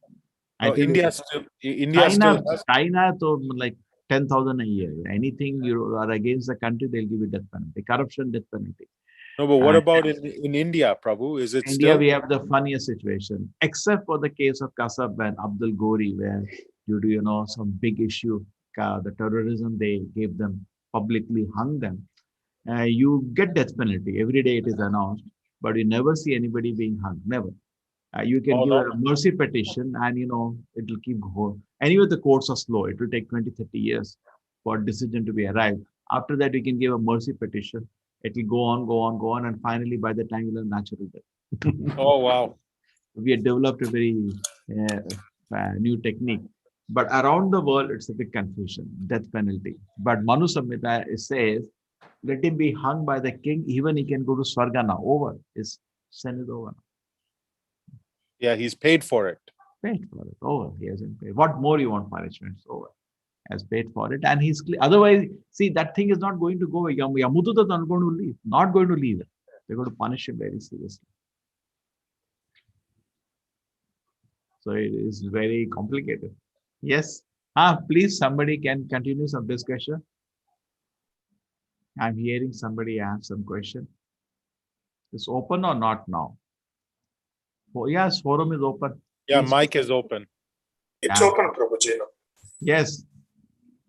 No, India still has. China, so like 10,000 a year. Anything you are against the country, they'll give you death penalty. Corruption, death penalty. No, but what about in India, Prabhu? Is it India, still? we have the funniest situation, except for the case of Kasab and Abdul Gori, where due to some big issue, the terrorism, they gave them, publicly hung them. You get death penalty every day. It is announced, but you never see anybody being hung. Never. You can give a mercy petition, and it will keep going. Anyway, the courts are slow. It will take 20-30 years for a decision to be arrived. After that, we can give a mercy petition. It will go on, and finally, by the time you'll have natural death. Oh, wow. We have developed a very new technique. But around the world, it's a big confusion, death penalty. But Manu Samhita says, let him be hung by the king, even he can go to Swarga now. Over. His sin is over. Yeah, he's paid for it. Paid for it. Over. He hasn't paid. What more you want punishments? Over. Has paid for it. And he's clear. Otherwise, see, that thing is not going to go away. Yamudu is not going to leave. Not going to leave. They're going to punish him very seriously. So it is very complicated. Yes. Please, somebody can continue some discussion. I'm hearing somebody ask some question. It's open or not now? Oh, yes, forum is open. Yeah, Please. mic is open. It's Yeah. open, Prabhuji. Now. Yes.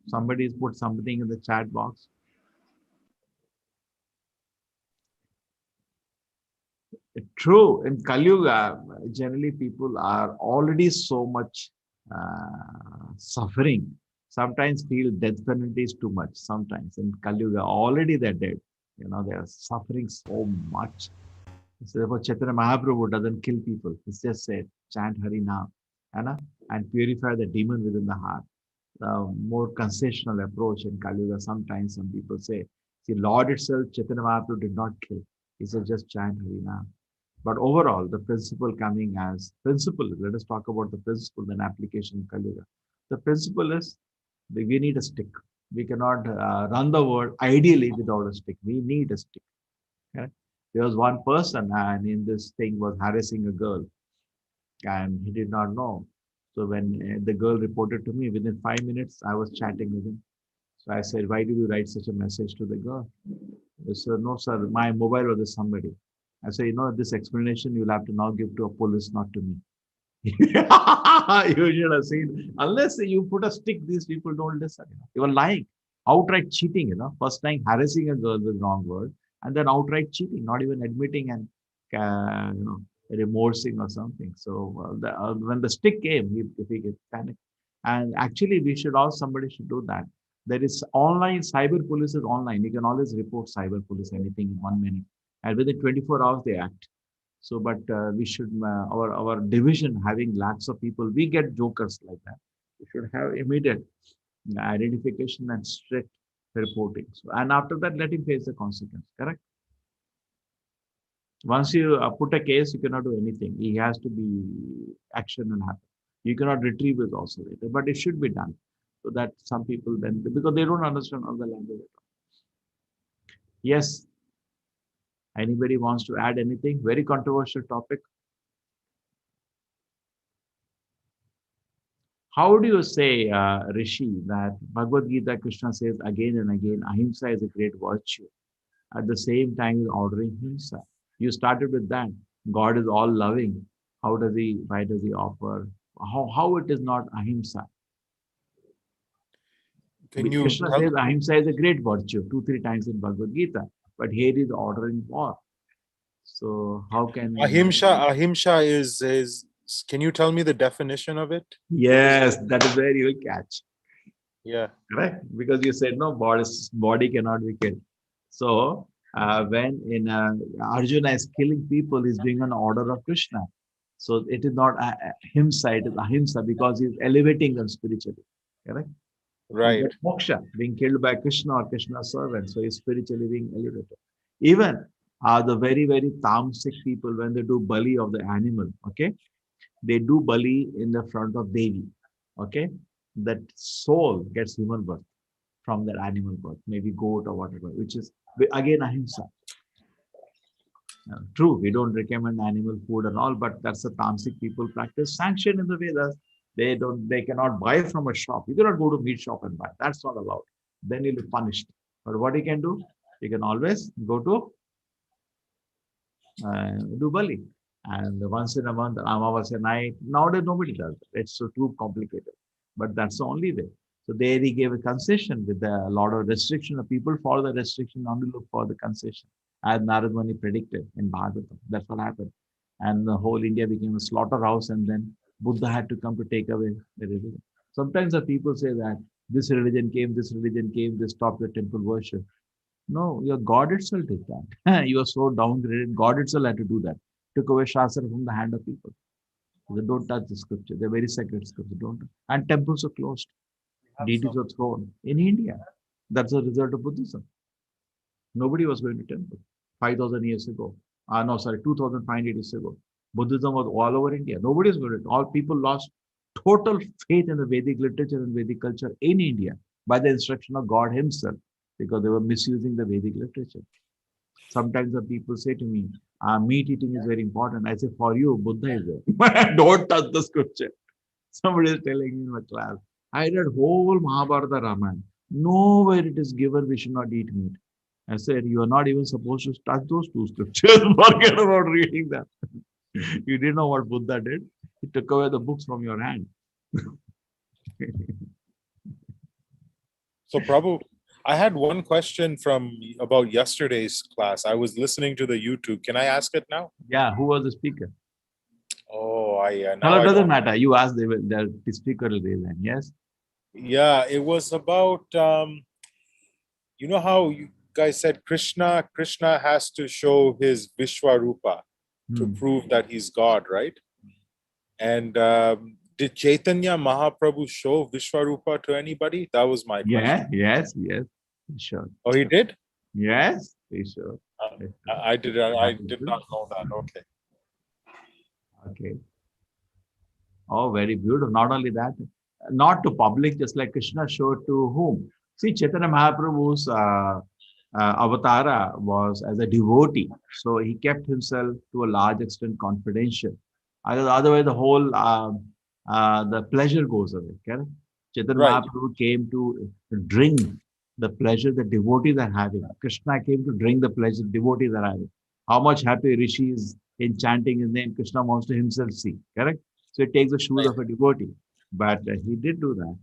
Somebody's put something in the chat box. True. In Kali Yuga, generally people are already so much suffering. Sometimes feel death penalty is too much. Sometimes in Kali Yuga, already they're dead. They are suffering so much. So therefore, Chaitanya Mahaprabhu doesn't kill people. It's just said, chant Hari Naam, and purify the demon within the heart. More concessional approach in Kali Yuga. Sometimes some people say, see, Lord itself, Chaitanya Mahaprabhu did not kill. He said, just chant Hari Naam. But overall, the principle coming as principle, let us talk about the principle, then application in Kali Yuga. The principle is we need a stick. We cannot run the world ideally without a stick. We need a stick. Okay? There was one person, and in this thing was harassing a girl, and he did not know. So when the girl reported to me, within 5 minutes, I was chatting with him. So I said, why did you write such a message to the girl? They said, no, sir, my mobile was with somebody. I said, this explanation you'll have to now give to a police, not to me. You should have seen, unless you put a stick, these people don't listen. You were lying, outright cheating, first time harassing a girl with wrong word, and then outright cheating, not even admitting and, remorsing or something. So when the stick came, he panicked. And actually, somebody should do that. There is online, cyber police is online. You can always report cyber police anything in 1 minute. And within 24 hours, they act. So, but we should, our division having lakhs of people, we get jokers like that. We should have immediate identification and strict reporting. So, and after that, let him face the consequence, correct? Once you put a case, you cannot do anything. He has to be action and happen. You cannot retrieve it also later, but it should be done. So that some people then, because they don't understand all the language at all. Yes. Anybody wants to add anything? Very controversial topic. How do you say, Rishi, that Bhagavad Gita, Krishna says again and again, ahimsa is a great virtue. At the same time, he's ordering himsa. You started with that. God is all loving. Why does he offer? How it is not ahimsa? Krishna says ahimsa is a great virtue, 2-3 times in Bhagavad Gita. But here is ordering war. So how can ahimsa is can you tell me the definition of it? Yes, that is where you will catch. Yeah. Correct? Because you said no, body cannot be killed. So when Arjuna is killing people, he's doing an order of Krishna. So it is not himsa, it is ahimsa, because he's elevating them spiritually. Correct? Right. Moksha, being killed by Krishna or Krishna's servant. So he's spiritually being elevated. Even the very, very tamasic people, when they do bali of the animal, okay, they do bali in the front of Devi, okay, that soul gets human birth from that animal birth, maybe goat or whatever, which is again ahimsa. True, we don't recommend animal food and all, but that's the tamasic people practice, sanctioned in the Vedas. They cannot buy from a shop. You cannot go to meat shop and buy. That's not allowed. Then you'll be punished. But what you can do, you can always go to do bali. And once in a month, Amavasya night, nowadays nobody does it. It's so too complicated. But that's the only way. So there he gave a concession with a lot of restriction. People follow the restriction, only look for the concession. As Narad Muni predicted in Bhagavatam. That's what happened. And the whole India became a slaughterhouse, and then Buddha had to come to take away the religion. Sometimes the people say that this religion came, they stopped the temple worship. No, your God itself did that. You are so downgraded. God itself had to do that. Took away Shastra from the hand of people. They don't touch the scripture. They're very sacred scripture. Don't. And temples are closed. Deities are thrown in India. That's a result of Buddhism. Nobody was going to temple 5,000 years ago. 2,500 years ago. Buddhism was all over India. Nobody is going to. All people lost total faith in the Vedic literature and Vedic culture in India by the instruction of God himself, because they were misusing the Vedic literature. Sometimes the people say to me, meat eating is very important. I say, for you, Buddha is there. Don't touch the scripture. Somebody is telling me in my class, I read whole Mahabharata Ramayana. Nowhere it is given we should not eat meat. I said, you are not even supposed to touch those two scriptures. Forget about reading them. You didn't know what Buddha did. He took away the books from your hand. So Prabhu, I had one question about yesterday's class. I was listening to the YouTube. Can I ask it now? Yeah, who was the speaker? Oh, it doesn't matter. You ask the speaker will raise hand. Yes. Yeah, it was about you know how you guys said Krishna has to show his Vishwarupa to prove that he's God, right? And did Chaitanya Mahaprabhu show Vishwarupa to anybody? That was my question. Yes, sure. Oh, he did? Yes, sure. I did not know that. Okay. Oh, very beautiful. Not only that, not to public, just like Krishna showed to whom? See, Chaitanya Mahaprabhu's avatara was as a devotee. So he kept himself to a large extent confidential. Otherwise, the whole the pleasure goes away. Correct? Chaitanya Mahaprabhu came to drink the pleasure the devotees are having. Krishna came to drink the pleasure devotees are having. How much happy Rishi is in chanting his name, Krishna wants to himself see, correct? So he takes the shoes Right. of a devotee. But he did do that.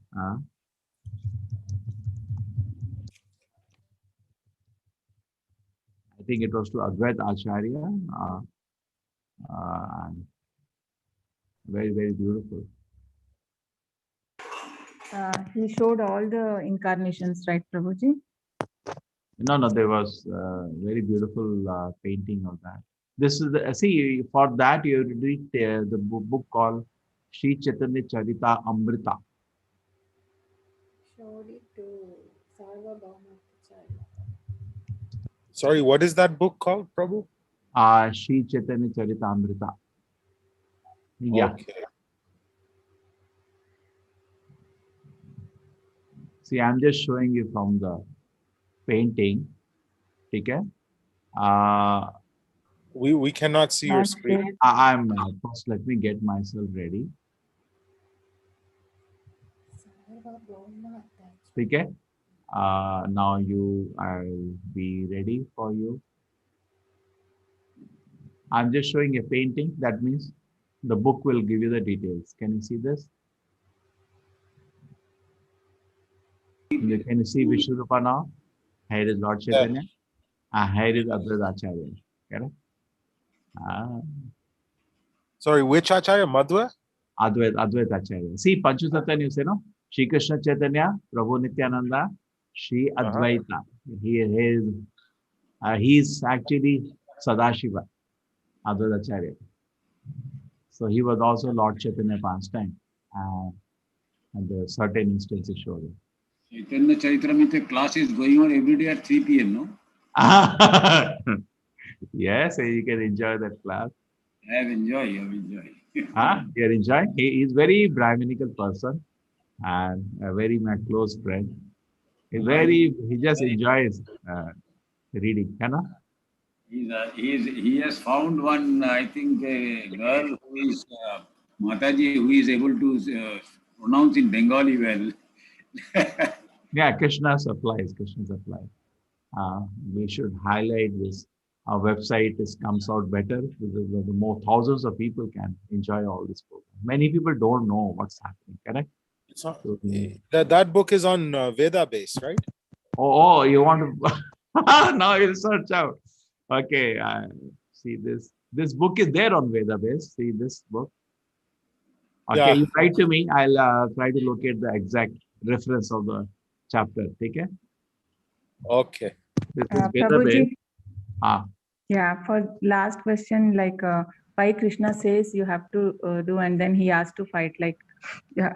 I think it was to Advait Acharya. And very, very beautiful. He showed all the incarnations, right, Prabhuji? No, there was very beautiful painting of that. This is the see for that you read the book called Sri Chaitanya Charita Amrita. Showed it to Sarvabhauma Acharya. Sorry, what is that book called, Prabhu? Sri Chaitanya Charita Amrita. Yeah. Okay. See, I'm just showing you from the painting. Okay. We cannot see your That's screen. great. I'm first let me get myself ready. Sarvabhauma Acharya. Okay. Now I'll be ready for you. I'm just showing a painting. That means the book will give you the details. Can you see this? Can you see Vishnurupa now? Here is Lord Chaitanya. Here is Advait Acharya. Correct? Sorry, which Acharya? Madhva? Advait Acharya. See, Panchatattva you say, no? Shri Krishna Chaitanya, Prabhu Nityananda, Shri Advaita. He is actually Sadashiva, Advait Acharya. So he was also Lord Chaitanya past time. And there are certain instances showed it. Chaitanya Charitamrita class is going on every day at 3 p.m., no? Yes, you can enjoy that class. I have enjoyed. You're enjoying? He is very Brahminical person and a very my close friend. He just enjoys reading, you know? He has found one, I think, a girl who is Mataji, who is able to pronounce in Bengali well. Yeah, Krishna supplies. We should highlight this. Our website comes out better because the more thousands of people can enjoy all this program. Many people don't know what's happening, correct? It's not, that book is on Veda base, right? Oh, you want to now you'll search out. Okay, see this. This book is there on Veda base. See this book. Okay, Yeah. you write to me. I'll try to locate the exact reference of the chapter. Okay. Okay. This is Veda Prabhuji, base. yeah, for last question, like why Krishna says you have to do, and then he asks to fight, like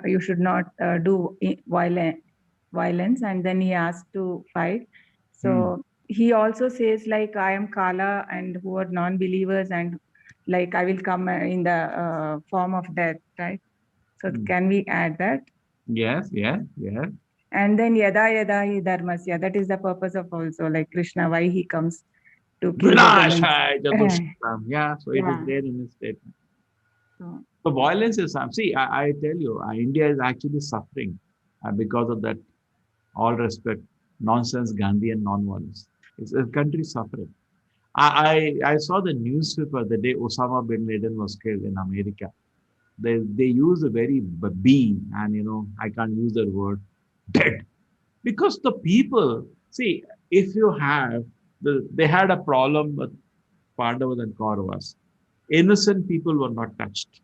you should not do violence, and then he asks to fight. So he also says like I am Kala and who are non-believers, and like I will come in the form of death, right? So can we add that? Yes. And then yada yada hi dharmasya, that is the purpose of also like Krishna, why he comes to kill the villains. Vinashaya Chatushdham. Yeah, so it is Yeah. there in his statement. So, So violence is see, I tell you, India is actually suffering because of that. All respect, nonsense, Gandhi and non-violence. It's a country suffering. I saw the newspaper the day Osama bin Laden was killed in America. They use a very B, and I can't use that word, dead, because the people see if you have they had a problem with Pandavas and Kauravas. Innocent people were not touched.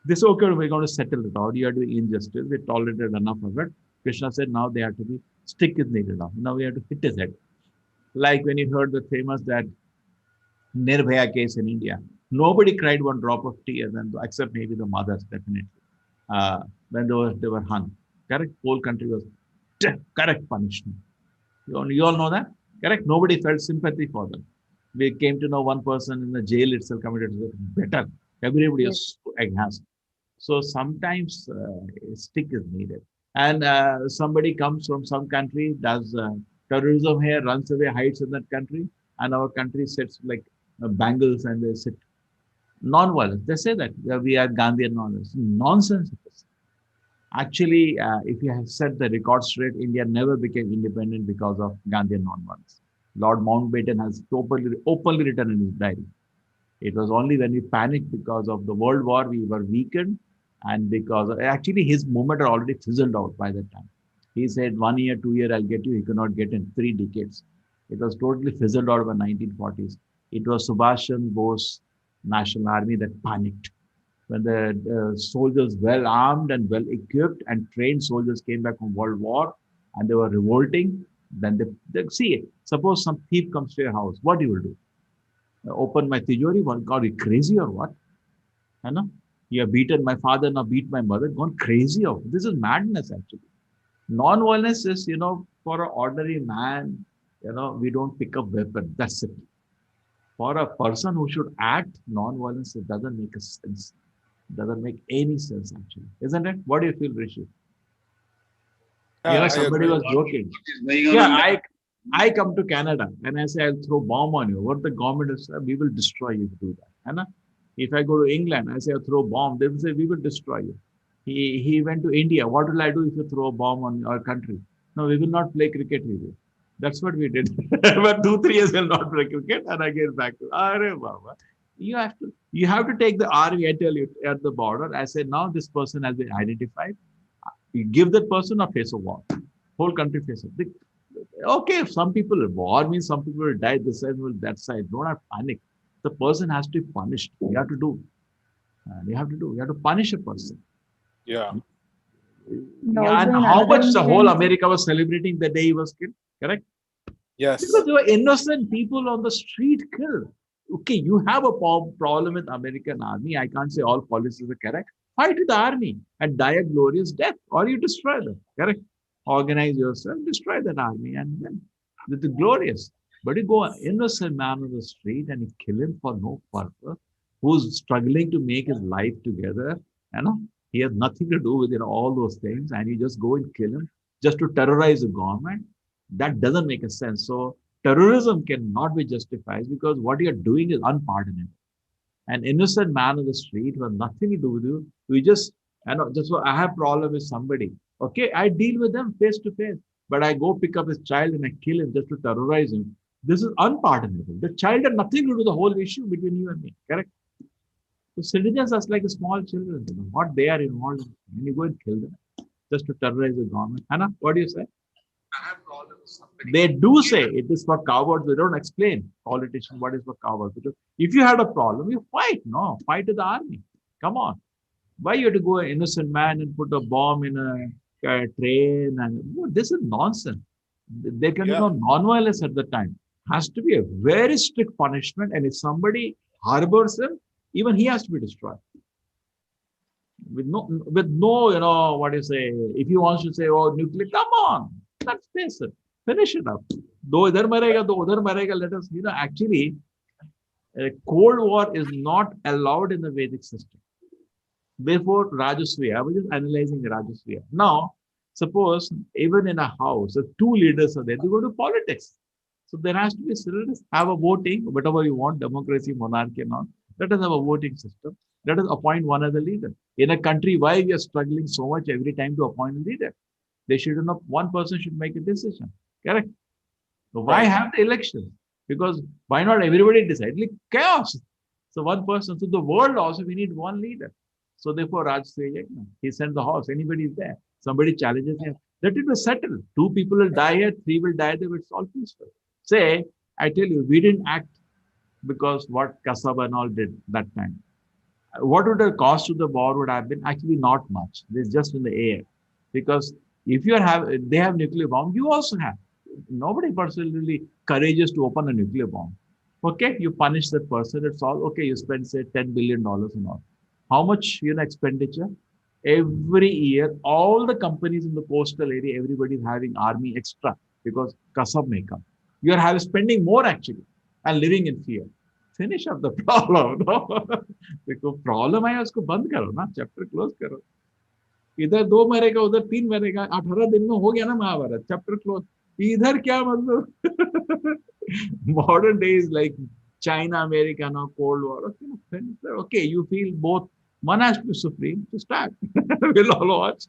This okay, we're going to settle it out. You are doing injustice. We tolerated enough of it. Krishna said now they have to be stick is needed now. Now we have to hit his head. Like when you heard the famous that Nirbhaya case in India. Nobody cried one drop of tears, except maybe the mothers, definitely. When they were hung. Correct? Whole country was correct punishment. You all know that? Correct? Nobody felt sympathy for them. We came to know one person in the jail itself committed better. Everybody was aghast. So sometimes a stick is needed. And somebody comes from some country, does terrorism here, runs away, hides in that country, and our country sits like bangles and they sit non-violence. They say that we are Gandhi and non-violence. Nonsense. Actually, if you have set the record straight, India never became independent because of Gandhian non-violence. Lord Mountbatten has openly written in his diary. It was only when we panicked because of the World War, we were weakened, and because actually his movement had already fizzled out by that time. He said 1 year, 2 year, I'll get you. He could not get in 3 decades. It was totally fizzled out by 1940s. It was Subhash Chandra Bose National Army that panicked. When the soldiers, well armed and well equipped and trained soldiers, came back from World War and they were revolting, then they see, suppose some thief comes to your house, what you will do? Open my tijori? What, God, you crazy or what? You know, you have beaten my father, now beat my mother, gone crazy. This is madness actually. Non-violence is, for an ordinary man, we don't pick up weapon. That's it. For a person who should act, non-violence, it doesn't make a sense. It doesn't make any sense actually. Isn't it? What do you feel, Rishi? Yeah, I Somebody agree. was joking. Yeah, I come to Canada and I say, I'll throw bomb on you. What the government is, we will destroy you if you do that. And if I go to England, I say, I'll throw bomb. They will say, we will destroy you. He went to India. What will I do if you throw a bomb on our country? No, we will not play cricket with you. That's what we did. But 2-3 years will not play cricket, and I get back to Baba. You have to take the army. I tell you at the border. I say now this person has been identified. You give that person a face of war. Whole country face of. Okay, if some people war means some people will die this side, will that side. Don't have panic. The person has to be punished. You have to do. You have to punish a person. Yeah. Yeah, and how much the whole America was celebrating the day he was killed, correct? Yes. Because there were innocent people on the street killed. Okay, you have a problem with American army. I can't say all policies are correct. Fight with the army and die a glorious death, or you destroy them, correct? Organize yourself, destroy that army, and then with the glorious. But you go an innocent man on the street and you kill him for no purpose, who's struggling to make his life together, he has nothing to do with all those things, and you just go and kill him just to terrorize the government. That doesn't make a sense. So terrorism cannot be justified because what you're doing is unpardonable. An innocent man on the street who has nothing to do with you, we just so I have problem with somebody. Okay, I deal with them face to face, but I go pick up his child and I kill him just to terrorize him. This is unpardonable. The child had nothing to do with the whole issue between you and me, correct? So citizens are like small children, what they are involved in. When you go and kill them just to terrorize the government. Anna, what do you say? They do say it is for cowards. They don't explain, politicians, what is for cowards. Because if you had a problem, you fight. No, fight with the army. Come on. Why you have to go an innocent man and put a bomb in a train? And this is nonsense. There can be no non-violence at the time. Has to be a very strict punishment. And if somebody harbors him, even he has to be destroyed. With no, what do you say? If he wants to say, oh, nuclear, come on, let's face it, finish it up. Though idhar marega, though udhar marega, let us, actually, Cold War is not allowed in the Vedic system. Before Rajasriya, I was just analyzing Rajasriya. Now, suppose even in a house, if 2 leaders are there, they go to politics. So there has to be have a voting, whatever you want, democracy, monarchy, and all. Let us have a voting system. Let us appoint one other leader. In a country, why we are struggling so much every time to appoint a leader? They should not, one person should make a decision. Correct? So why have the elections? Because why not everybody decide? Like chaos. So one person, so the world also, we need one leader. So therefore, Raj says, he sent the horse, anybody is there. Somebody challenges him. Let it be settled. 2 people will die here, 3 will die there, it's all peaceful. Say, I tell you, we didn't act because what Kasaba and all did that time. What would the cost to the war would have been? Actually, not much. It's just in the air. Because if they have nuclear bomb, you also have. Nobody personally courageous to open a nuclear bomb. Okay, you punish that person, it's all. Okay, you spend, say, $10 billion and all. How much, expenditure? Every year, all the companies in the coastal area, everybody is having army extra because Kasab may come. You are spending more actually and living in fear. Finish up the problem. No? Because problem है उसको बंद करो ना, chapter close करो. इधर 2 मरेगा, उधर 3 मरेगा, 18 दिन में हो गया ना महाभारत, chapter close. इधर क्या मतलब? Modern days like China, America, now Cold War. Okay, you feel both One has to be supreme to start. We'll all watch.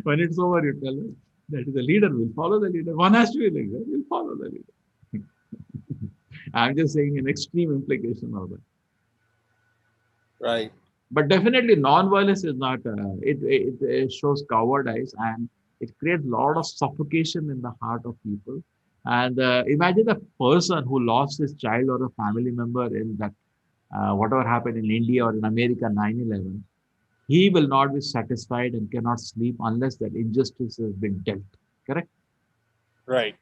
When it's over, you tell us that is the leader. We'll follow the leader. One has to be leader. We'll follow the leader. I'm just saying an extreme implication of that. Right. But definitely, non-violence is not. It shows cowardice and it creates a lot of suffocation in the heart of people. And imagine a person who lost his child or a family member in that whatever happened in India or in America 9/11. He will not be satisfied and cannot sleep unless that injustice has been dealt. Correct? Right.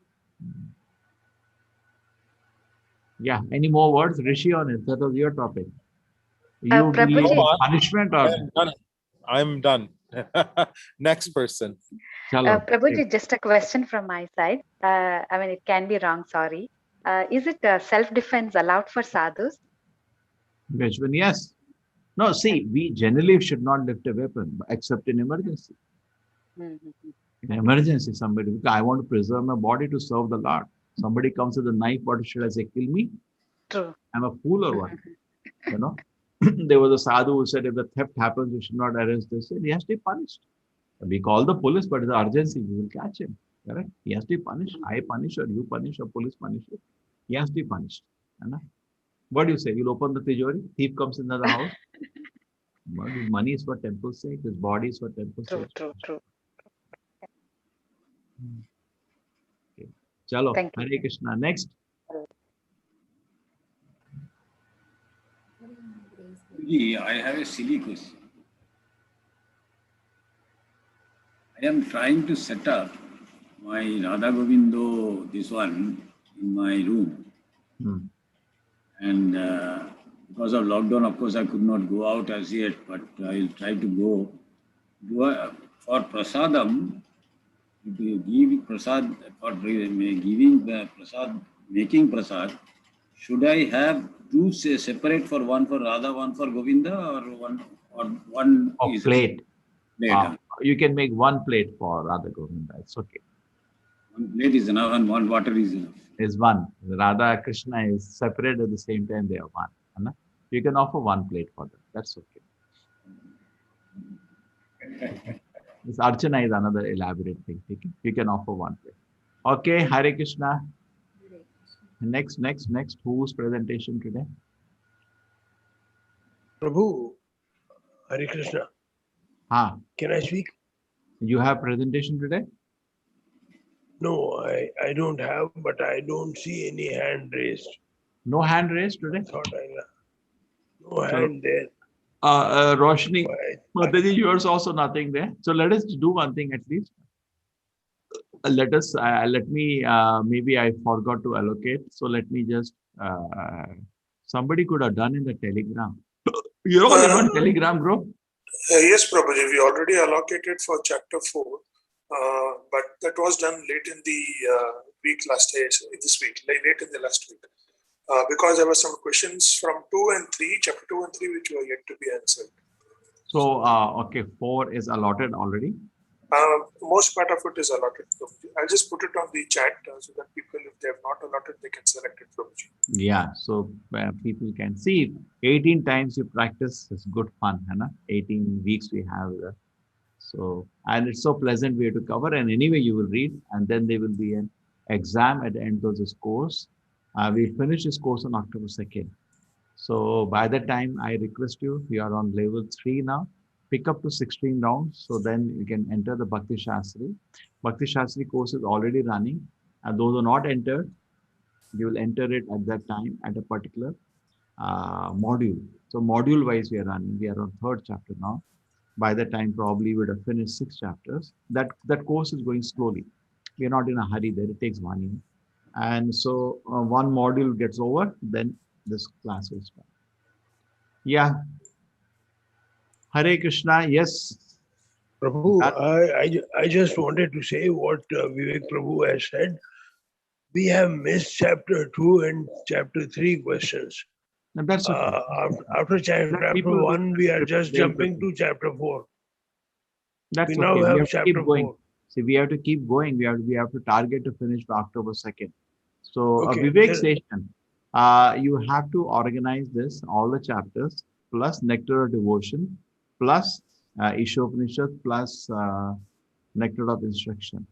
Yeah. Any more words, Rishi, on it? That was your topic. You Prabhuji. believe in Go on. punishment or I'm done. Next person. Chalo. Prabhuji, just a question from my side. I mean, it can be wrong, sorry. Is it self-defense allowed for sadhus? Which one? Yes. No, see, we generally should not lift a weapon except in emergency. Mhm. In emergency, somebody, because I want to preserve my body to serve the Lord. Somebody comes with a knife, what should I say? Kill me? True. I'm a fool or what? You know? There was a sadhu who said if the theft happens, we should not arrest this. He has to be punished. We call the police, but it's urgency, we will catch him. Correct? He has to be punished. I punish or you punish or police punish it. He has to be punished. You know? What do you say? You'll open the tijori, thief comes into the house. Well, his money is for temple's sake, his body is for temple's True, sake. true, true. Okay. Chalo, Thank you. Hare Krishna. Next. I have a silly question. I am trying to set up my Radha Govindo, this one, in my room. Hmm. And because of lockdown, of course, I could not go out as yet, but I will try to go. For prasadam, to give prasad, for giving the prasad, making prasad, should I have two separate for one for Radha, one for Govinda, or one Of is plate. plate? You can make one plate for Radha Govinda. It's okay. One plate is enough and one water is enough. Is one. Radha Krishna is separate at the same time they are one. Anna? You can offer one plate for them. That's okay. This Archana is another elaborate thing. Okay? You can offer one plate. Okay, Hare Krishna. Next. Whose presentation today? Prabhu, Hare Krishna. Can I speak? You have presentation today? No, I don't have, but I don't see any hand raised. No hand raised today? No hand there. Roshni, Mataji, yours also nothing there. So let us do one thing at least. Let me, maybe I forgot to allocate. So let me just, somebody could have done in the Telegram. You're all on Telegram group? Yes, Prabhuji, we already allocated for chapter 4, but that was done late in the week this week, late in the last week. Because there were some questions from 2 and 3, chapter 2 and 3, which were yet to be answered. So, okay, 4 is allotted already? Most part of it is allotted. I'll just put it on the chat so that people, if they have not allotted, they can select it, Prabhuji. Yeah, so people can see 18 times you practice is good fun, Hannah. 18 weeks we have. So, and it's so pleasant way to cover. And anyway, you will read, and then there will be an exam at the end of this course. We'll finish this course on October 2nd. So by the time I request you, we are on level 3 now. Pick up to 16 rounds, so then you can enter the Bhakti Shastri. Bhakti Shastri course is already running, and those who are not entered, you will enter it at that time at a particular module. So module wise we are running. We are on 3rd chapter now. By the time probably we would have finished 6 chapters. That course is going slowly. We are not in a hurry there. It takes 1 year. And so one module gets over, then this class will start. Yeah. Hare Krishna, yes. Prabhu, I just wanted to say what Vivek Prabhu has said. We have missed chapter 2 and chapter 3 questions. No, that's okay. After chapter 1, we are just jumping to chapter 4. That's we now okay. have chapter 4. See, we have to keep going. We have to target to finish by October 2nd. So Okay, Vivek session, you have to organize this, all the chapters, plus Nectar of Devotion plus Ishopanishad plus Nectar of Instruction.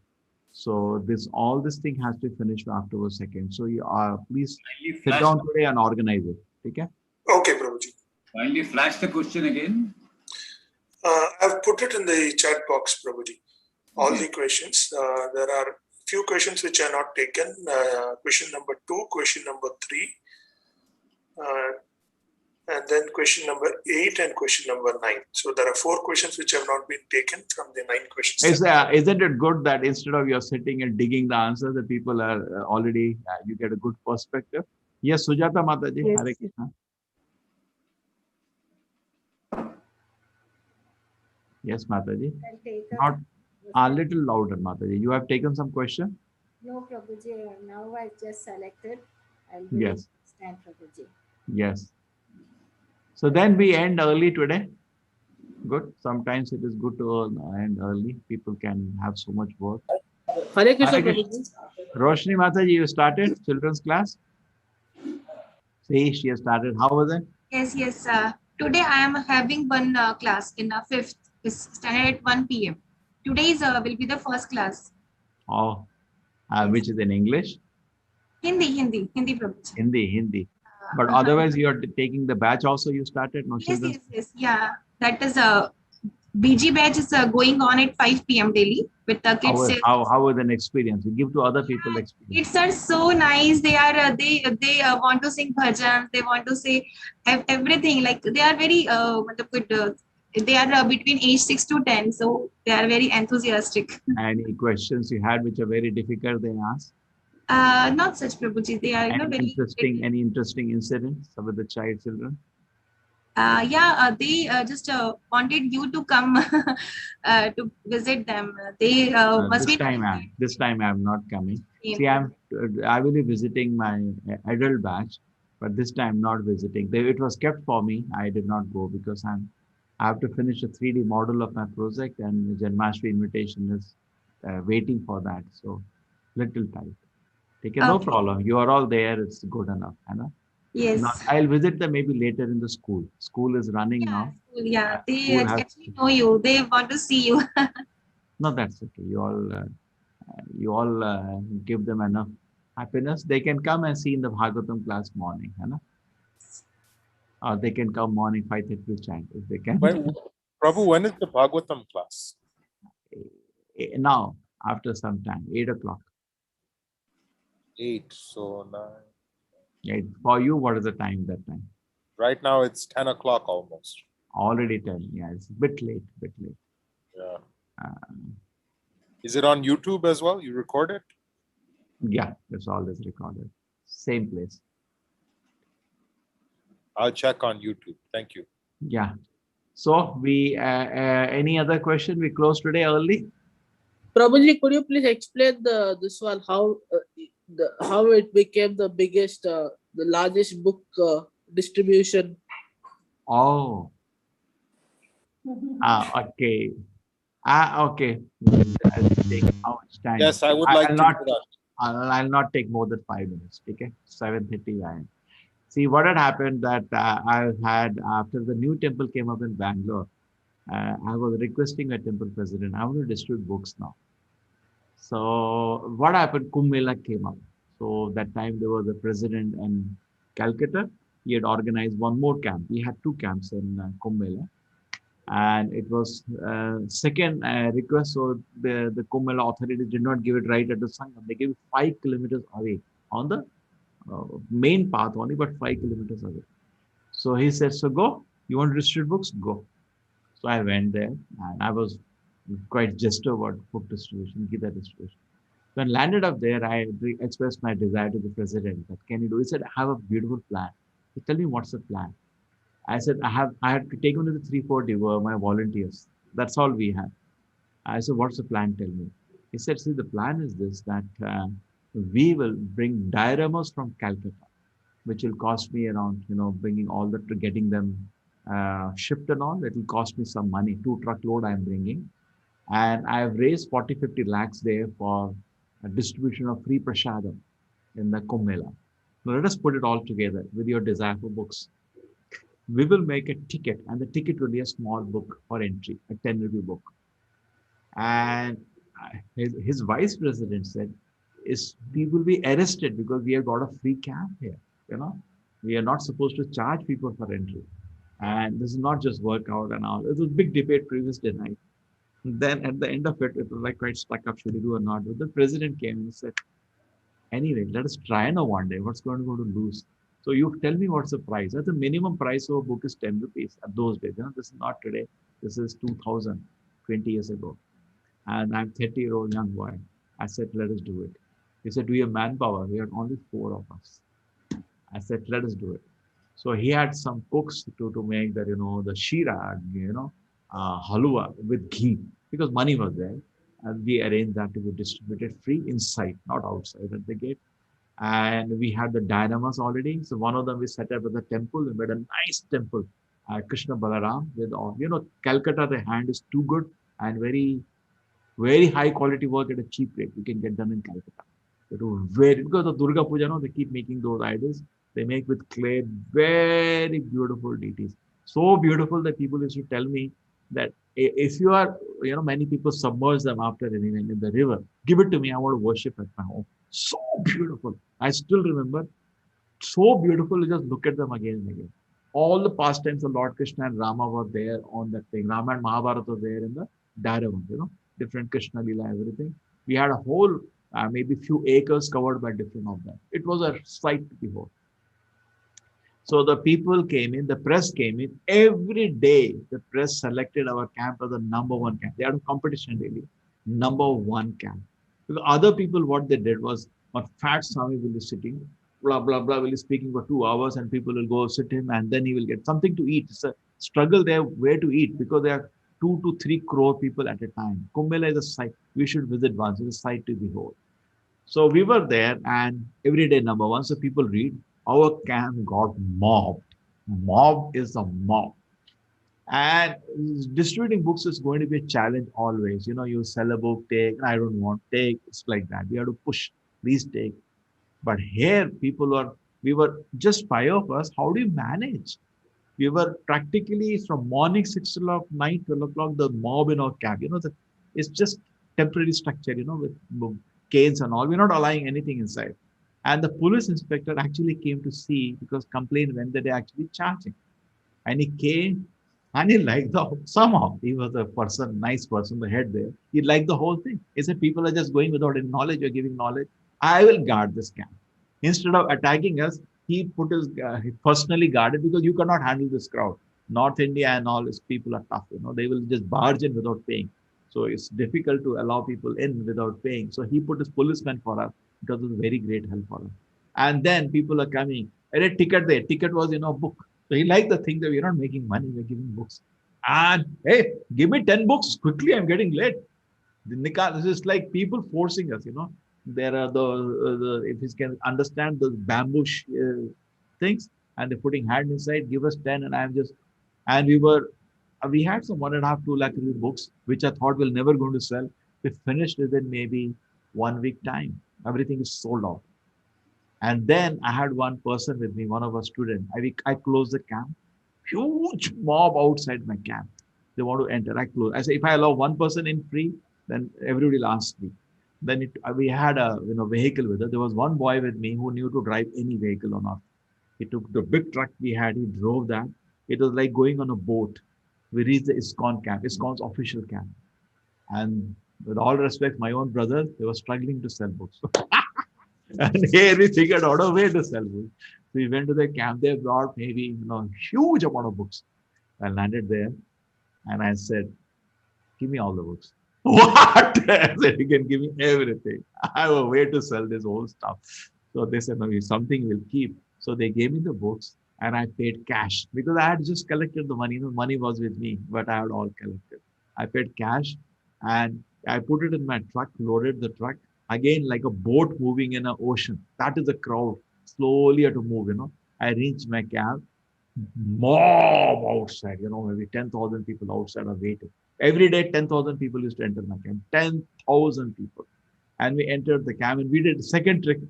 So all this thing has to be finished by October 2nd. So you are please Kindly sit flash, down today and organize it. Okay? Okay, Prabhuji. kindly flash the question again. I've put it in the chat box, Prabhuji. All Okay. the questions. There are few questions which are not taken. Question number 2, question number 3, and then question number 8 and question number 9. So there are 4 questions which have not been taken from the 9 questions. Isn't it good that instead of you're sitting and digging the answers, the people are already, you get a good perspective? Yes, Sujata Mataji. Yes, Hare yes. Krishna. Yes, Mataji. I'll take Not a little louder, Mataji. You have taken some question? No, Prabhuji, now I just selected. I'll do Yes. it next time, Prabhuji. Yes. So then we end early today. Good. Sometimes it is good to end early. People can have so much work. Hare Krishna, Hare Krishna. Prabhuji. Roshni Mataji, you started children's class? See, she has started. How was it? Yes. Today I am having one class in 5th. It's standard at 1 p.m. Today's will be the first class. Oh, which is in English? Hindi, Prabhuji. Hindi. But otherwise, you are taking the batch also. You started no children's. Yes. Yeah, that is BG batch is going on at 5 p.m. daily with the kids. How was an experience? You give to other people experience. Kids are so nice. They are they want to sing bhajans. They want to say everything. Like they are very good. They are between age 6 to 10, so they are very enthusiastic. Any questions you had which are very difficult? They ask. Not such, Prabhuji. They are Any interesting incidents with the children? They just wanted you to come to visit them. They must be. This time I am not coming. Yeah. See, I will be visiting my adult batch, but this time not visiting. It was kept for me. I did not go because I have to finish a 3D model of my project, and Janmashtami invitation is waiting for that. So little tight. Okay, no problem. You are all there. It's good enough. Yes. Now, I'll visit them maybe later in the school. School is running now. Yeah, they School actually know you. They want to see you. No, that's okay. You all give them enough happiness. They can come and see in the Bhagavatam class morning. Or they can come morning 5:30 to chant if they can. Prabhu, when is the Bhagavatam class? Now, after some time, 8 o'clock. 8, so 9. Yeah, for you, what is the time that time? Right now it's 10 o'clock almost. Already 10. Yeah, it's a bit late. Yeah. Is it on YouTube as well? You record it? Yeah, it's always recorded. Same place. I'll check on YouTube. Thank you. Yeah. So we any other question? We close today early. Prabhuji, could you please explain this one, how it became the biggest, the largest book distribution? Oh. Okay. Okay. I'll take how much time? Yes, I would like to do that. I'll not take more than 5 minutes. Okay. 7:30. See what had happened that I had after the new temple came up in Bangalore. I was requesting a temple president. I want to distribute books now. So what happened? Kumbh Mela came up. So that time there was a president in Calcutta. He had organized one more camp. We had 2 camps in Kumbh Mela. And it was second request. So the Kumbh Mela authorities did not give it right at the Sangam. They gave it 5 kilometers away on the main path only, but 5 kilometers away. So he said, so go. You want to distribute books? Go. So I went there and I was quite gesture about book distribution, Gita distribution. When landed up there, I expressed my desire to the president that can you do? He said, I have a beautiful plan. He said, tell me what's the plan. I said, I had to take only the 340 were my volunteers. That's all we have. I said, what's the plan? Tell me. He said, see, the plan is this, that we will bring dioramas from Calcutta, which will cost me around, bringing all the, getting them shipped and all. It will cost me some money, 2 truckload I'm bringing. And I have raised 40-50 lakhs there for a distribution of free prasadam in the Kumbh Mela. Now let us put it all together with your desire for books. we will make a ticket, and the ticket will be a small book for entry, a 10 rupee book. And his vice president said, is we will be arrested because we have got a free camp here. You know, we are not supposed to charge people for entry. And this is not just workout and all. It was a big debate previous day night. Then at the end of it, it was like quite stuck up, should we do or not? But the president came and said, anyway, let us try now one day. What's going to go to lose? So you tell me what's the price. That's the minimum price of a book is 10 rupees at those days. You know, this is not today. This is 2000, 20 years ago. And I'm 30-year-old young boy. I said, let us do it. He said, do you have manpower? We had only 4 of us. I said, let us do it. So he had some cooks to make that, you know, the shira, you know, halwa with ghee, because money was there. And we arranged that to be distributed free inside, not outside at the gate. And we had the dynamas already. So one of them we set up at the temple. We made a nice temple, Krishna Balaram, with all, you know, Calcutta, the hand is too good and very, very high quality work at a cheap rate. You can get done in Calcutta. It was very, because of Durga Puja, no, they keep making those idols. They make with clay very beautiful deities. So beautiful that people used to tell me that if you are, you know, many people submerge them after an event in the river. Give it to me. I want to worship at my home. So beautiful. I still remember. So beautiful. You just look at them again and again. All the pastimes of Lord Krishna and Rama were there on that thing. Rama and Mahabharata were there in the diagram, you know, different Krishna Lila, everything. We had a whole, maybe few acres covered by different of them. It was a sight to behold. So the people came in, the press came in. Every day, the press selected our camp as the #1 camp. They had a competition daily, #1 camp. Because other people, what they did was, a fat Swami will be sitting, blah, blah, blah, will be speaking for 2 hours, and people will go sit him, and then he will get something to eat. It's a struggle there where to eat, because there are 2 to 3 crore people at a time. Kumbh Mela is a sight. We should visit once. It's a sight to behold. So we were there, and every day #1. So people read. Our camp got mobbed. Mob is a mob. And distributing books is going to be a challenge always. You know, you sell a book, take, I don't want, take. It's like that. We have to push, please take. But here, we were just 5 of us. How do you manage? We were practically from morning 6 o'clock, night 12 o'clock, the mob in our camp. You know, it's just temporary structure, you know, with canes and all. We're not allowing anything inside. And the police inspector actually came to see, because complaint when they're actually charging. And he came and he liked somehow he was a person, nice person, the head there. He liked the whole thing. He said, people are just going without any knowledge or giving knowledge. I will guard this camp. Instead of attacking us, he he personally guarded, because you cannot handle this crowd. North India and all these people are tough, you know, they will just barge in without paying. So it's difficult to allow people in without paying. So he put his policemen for us. It was a very great help for us. And then people are coming. A ticket there. Ticket was, you know, book. So he liked the thing that we're not making money, we're giving books. And hey, give me 10 books quickly, I'm getting late. This is like people forcing us, you know. There are if you can understand those bamboo things, and they're putting hand inside, give us 10, and we had some 1.5, 2 lakh rupee books, which I thought we're never going to sell. We finished within maybe 1 week time. Everything is sold out. And then I had one person with me, one of our students. I closed the camp. Huge mob outside my camp. They want to enter. I close. I say, if I allow one person in free, then everybody will ask me. Then we had a vehicle with us. There was one boy with me who knew to drive any vehicle or not. He took the big truck we had. He drove that. It was like going on a boat. We reached the ISKCON camp, ISKCON's official camp. And with all respect, my own brothers, they were struggling to sell books. And here we figured out a way to sell books. So we went to the camp. They brought maybe huge amount of books. I landed there and I said, give me all the books. What? I said, you can give me everything. I have a way to sell this whole stuff. So they said, no, something we'll keep. So they gave me the books and I paid cash, because I had just collected the money. The money was with me, but I had all collected. I paid cash and I put it in my truck, loaded the truck. Again, like a boat moving in an ocean. That is the crowd. Slowly had to move, I reached my camp. Mob outside, maybe 10,000 people outside are waiting. Every day, 10,000 people used to enter my camp. 10,000 people. And we entered the camp and we did the second trick.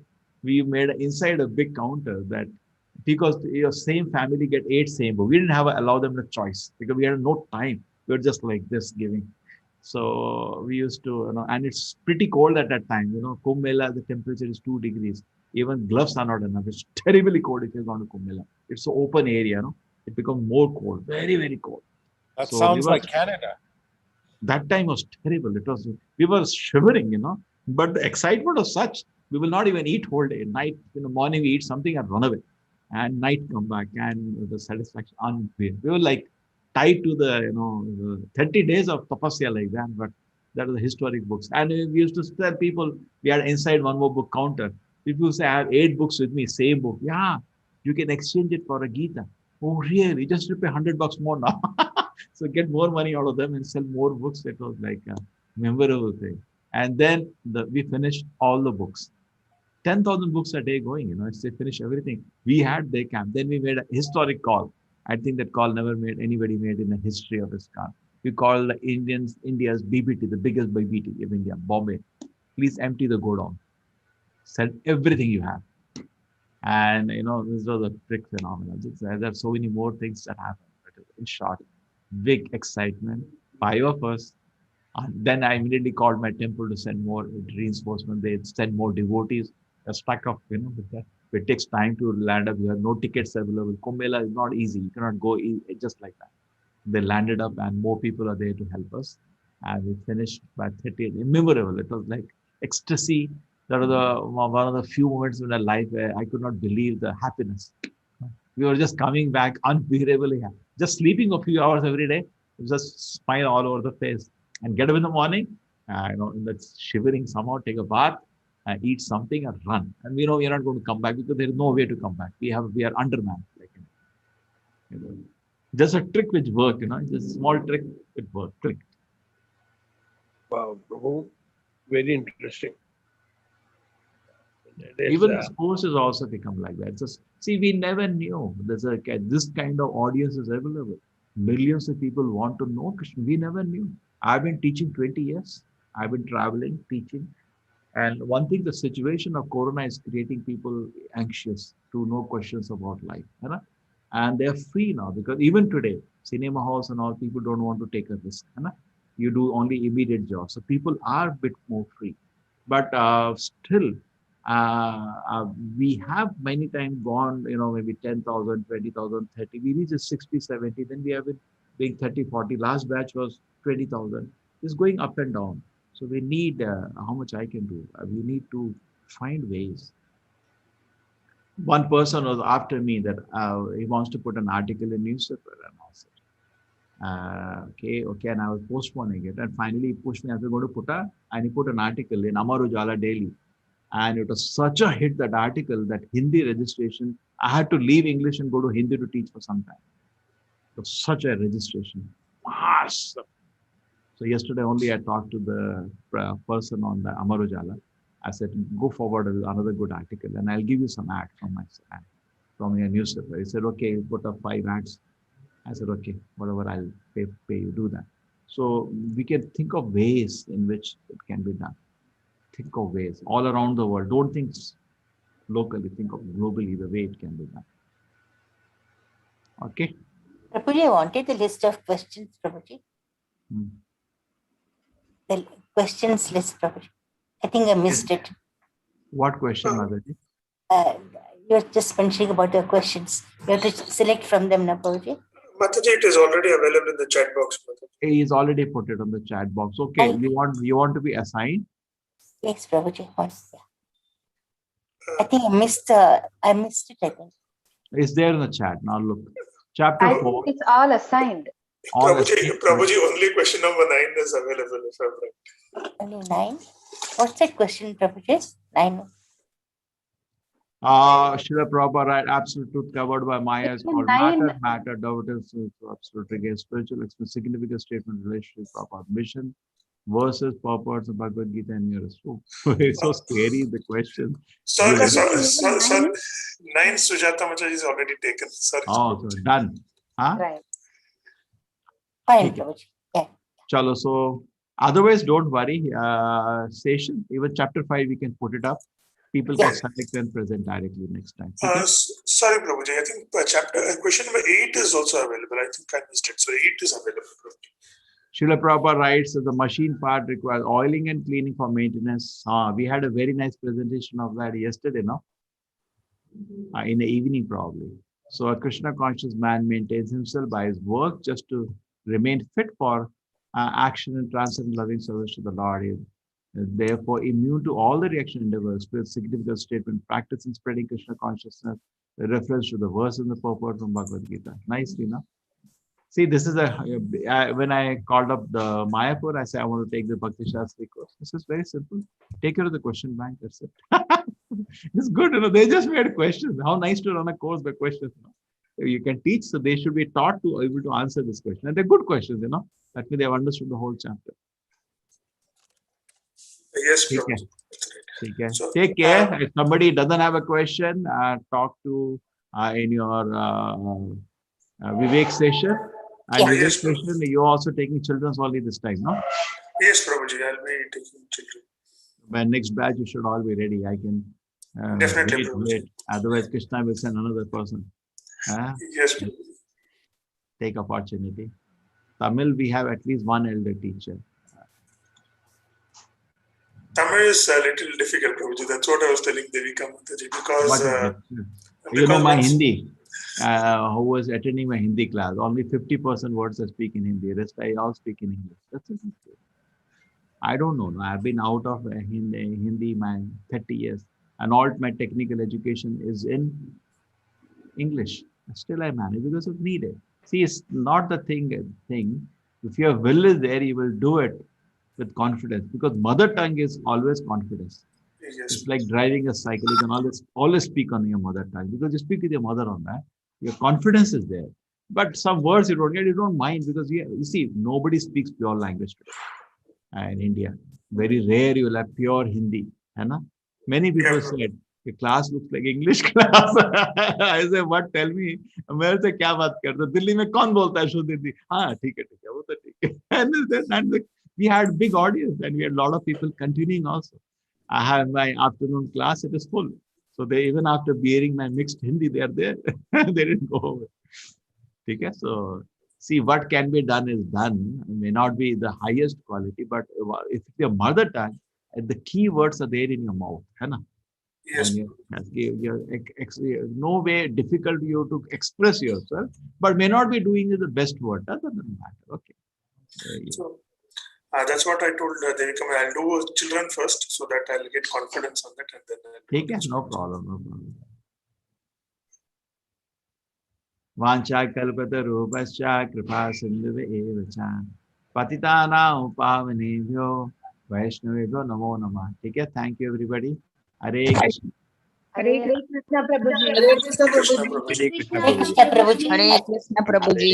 We made inside a big counter that because your same family get 8 same book. We didn't have allow them the choice because we had no time. We were just like this giving. So we used to, and it's pretty cold at that time. Kumbh Mela, the temperature is 2 degrees. Even gloves are not enough. It's terribly cold if you're going to Kumbh Mela. It's an open area, it becomes more cold, very, very cold. That So sounds like Canada. that time was terrible. We were shivering, but the excitement was such. We will not even eat whole day. Night, in the morning, we eat something and run away. And night come back and the satisfaction unreal. We were like tied to the 30 days of tapasya like that, but that was the historic books. And we used to tell people, we had inside one more book counter. People say, I have 8 books with me, same book. Yeah, you can exchange it for a Gita. Oh, really? Just pay $100 more now. So get more money out of them and sell more books. It was like a memorable thing. And then we finished all the books. 10,000 books a day going, it's they finish everything. We had their camp. Then we made a historic call. I think that call never anybody made in the history of ISKCON. We called the India's BBT, the biggest BBT of India, Bombay. Please empty the godown. Sell everything you have. And, this was a big phenomenon. There's so many more things that happened. But in short, big excitement. 5 of us. Then I immediately called my temple to send more reinforcement. They send more devotees. A stack of, with that. It takes time to land up. You have no tickets available. Kumbh Mela is not easy. You cannot go just like that. They landed up and more people are there to help us. And we finished by 30. Memorable. It was like ecstasy. That was one of the few moments in my life where I could not believe the happiness. We were just coming back unbearably happy. Just sleeping a few hours every day. Just smile all over the face. And get up in the morning, that's shivering somehow, take a bath, eat something and run. And we know we're not going to come back because there is no way to come back. We are undermanned. Just a trick which worked, just a small trick, it worked. Click. Wow, Prabhu, very interesting. Even the sports has also become like that. See, we never knew this kind of audience is available. Millions of people want to know Krishna. We never knew. I've been teaching 20 years. I've been traveling, teaching. And one thing, the situation of Corona is creating people anxious to know questions about life. And they're free now because even today, cinema halls and all, people don't want to take a risk. You do only immediate jobs. So people are a bit more free. But still, we have many times gone, maybe 10,000, 20,000, 30. We reach 60, 70. Then we have been being 30, 40. Last batch was 20,000. It's going up and down. So we need, how much I can do? We need to find ways. One person was after me that he wants to put an article in newspaper, and I said, okay, and I was postponing it. And finally he pushed me, I said, go to and he put an article in Amar Ujala Daily. And it was such a hit, that article, that Hindi registration, I had to leave English and go to Hindi to teach for some time. It was such a registration. Massive. So yesterday only I talked to the person on the Amar Ujala. I said, go forward with another good article and I'll give you some ads from your newspaper. He said, okay, put up 5 ads. I said, okay, whatever, I'll pay you, do that. So we can think of ways in which it can be done. Think of ways all around the world. Don't think locally, think of globally the way it can be done. Okay. Prabhuji, I wanted the list of questions, Prabhuji. The questions list, Prabhuji. I think I missed it. What question, Mataji? You're just mentioning about the questions. You have to select from them now, Prabhuji. Mataji, it is already available in the chat box. Mataji. He's already put it on the chat box. Okay, you want to be assigned? Yes, Prabhuji. Yeah. I think I missed it, I think. It's there in the chat. Now look. Chapter I 4. think it's all assigned. Prabhuji, only question number 9 is available, if I'm right. Only 9? What's that question, Prabhuji? 9. Srila Prabhupada, right? Absolute truth covered by Maya is called 9. matter, doubters, absolute against spiritual, significant statement, relationship, Prabhupada mission, verses, purports of Bhagavad Gita, and yours. It's so scary, the question. Sorry, 9 Sujata Mataji is already taken. Sorry. Oh, so done. Huh? Right. Fine, Prabhuji. Yeah. Chalo, so otherwise, don't worry. Session, even chapter 5, we can put it up. People Yeah. can select and present directly next time. Okay? Sorry, Prabhuji. I think question number 8 is also available. I think I missed it. So 8 is available, Prabhuji. Srila Prabhupada writes that the machine part requires oiling and cleaning for maintenance. We had a very nice presentation of that yesterday, no? In the evening, probably. So a Krishna conscious man maintains himself by his work just to remain fit for action and transcendent loving service to the Lord. He is therefore immune to all the reaction endeavors with significant statement, practice in spreading Krishna consciousness, a reference to the verse in the purport from Bhagavad Gita. Nicely, no? See, this is when I called up the Mayapur, I said, I want to take the Bhakti Shastri course. This is very simple. Take care of the question bank, that's it. It's good, they just made questions. How nice to run a course by questions. You can teach, so they should be taught to able to answer this question. And they're good questions, That means they have understood the whole chapter. Yes, Take Prabhuji. Take care. So, Take care. If somebody doesn't have a question, talk to in your Vivek session. And Yeah. Vivek Yes, session, you're also taking children's only this time, no? Yes, Prabhuji. I'll be taking children. By next batch, you should all be ready. I can Definitely, Prabhuji. wait. Otherwise, Krishna will send another person. Yes, Prabhuji. Take opportunity. Tamil, we have at least one elder teacher. Tamil is a little difficult, Prabhuji. That's what I was telling Devika Mataji. Because, What is it? because my once- Hindi, who was attending my Hindi class, only 50% words I speak in Hindi. Rest I all speak in English. That's it. I don't know. I've been out of Hindi my 30 years. And all my technical education is in English. Still I manage because of needed. See, it's not the thing. If your will is there, you will do it with confidence, because mother tongue is always confidence. Yes, It's like driving a cycle. You can always speak on your mother tongue because you speak with your mother on that. Your confidence is there. But some words you don't get, you don't mind, because you see, nobody speaks pure language today in India. Very rare you will have pure Hindi. Many people said, the class looks like English class. I say, what? Tell me. मैं से क्या बात करते हो? दिल्ली में कौन बोलता है शुद्ध हिंदी? हाँ, ठीक है, वो तो ठीक है. And we had big audience, and we had a lot of people continuing also. I have my afternoon class, it is full. So they, even after hearing my mixed Hindi, they are there. They didn't go away. Okay? So see, what can be done is done. It may not be the highest quality, but if your mother tongue, the key words are there in your mouth. Yes. And you're no way difficult you to express yourself, but may not be doing the best word. That doesn't matter. Okay. So that's what I told Devika. I'll do children first so that I'll get confidence on that, and then I'll Okay, no problem. Vancha kalpata rupascha kripa sindhuve evacha patitanam pavanebhyo vaishnavebhyo namo namah. Okay, thank you everybody. Hare Krishna. Hare Krishna Prabhuji. Hare Krishna Prabhuji. Hare Krishna Hare Krishna Prabhuji. Hare Krishna Prabhuji.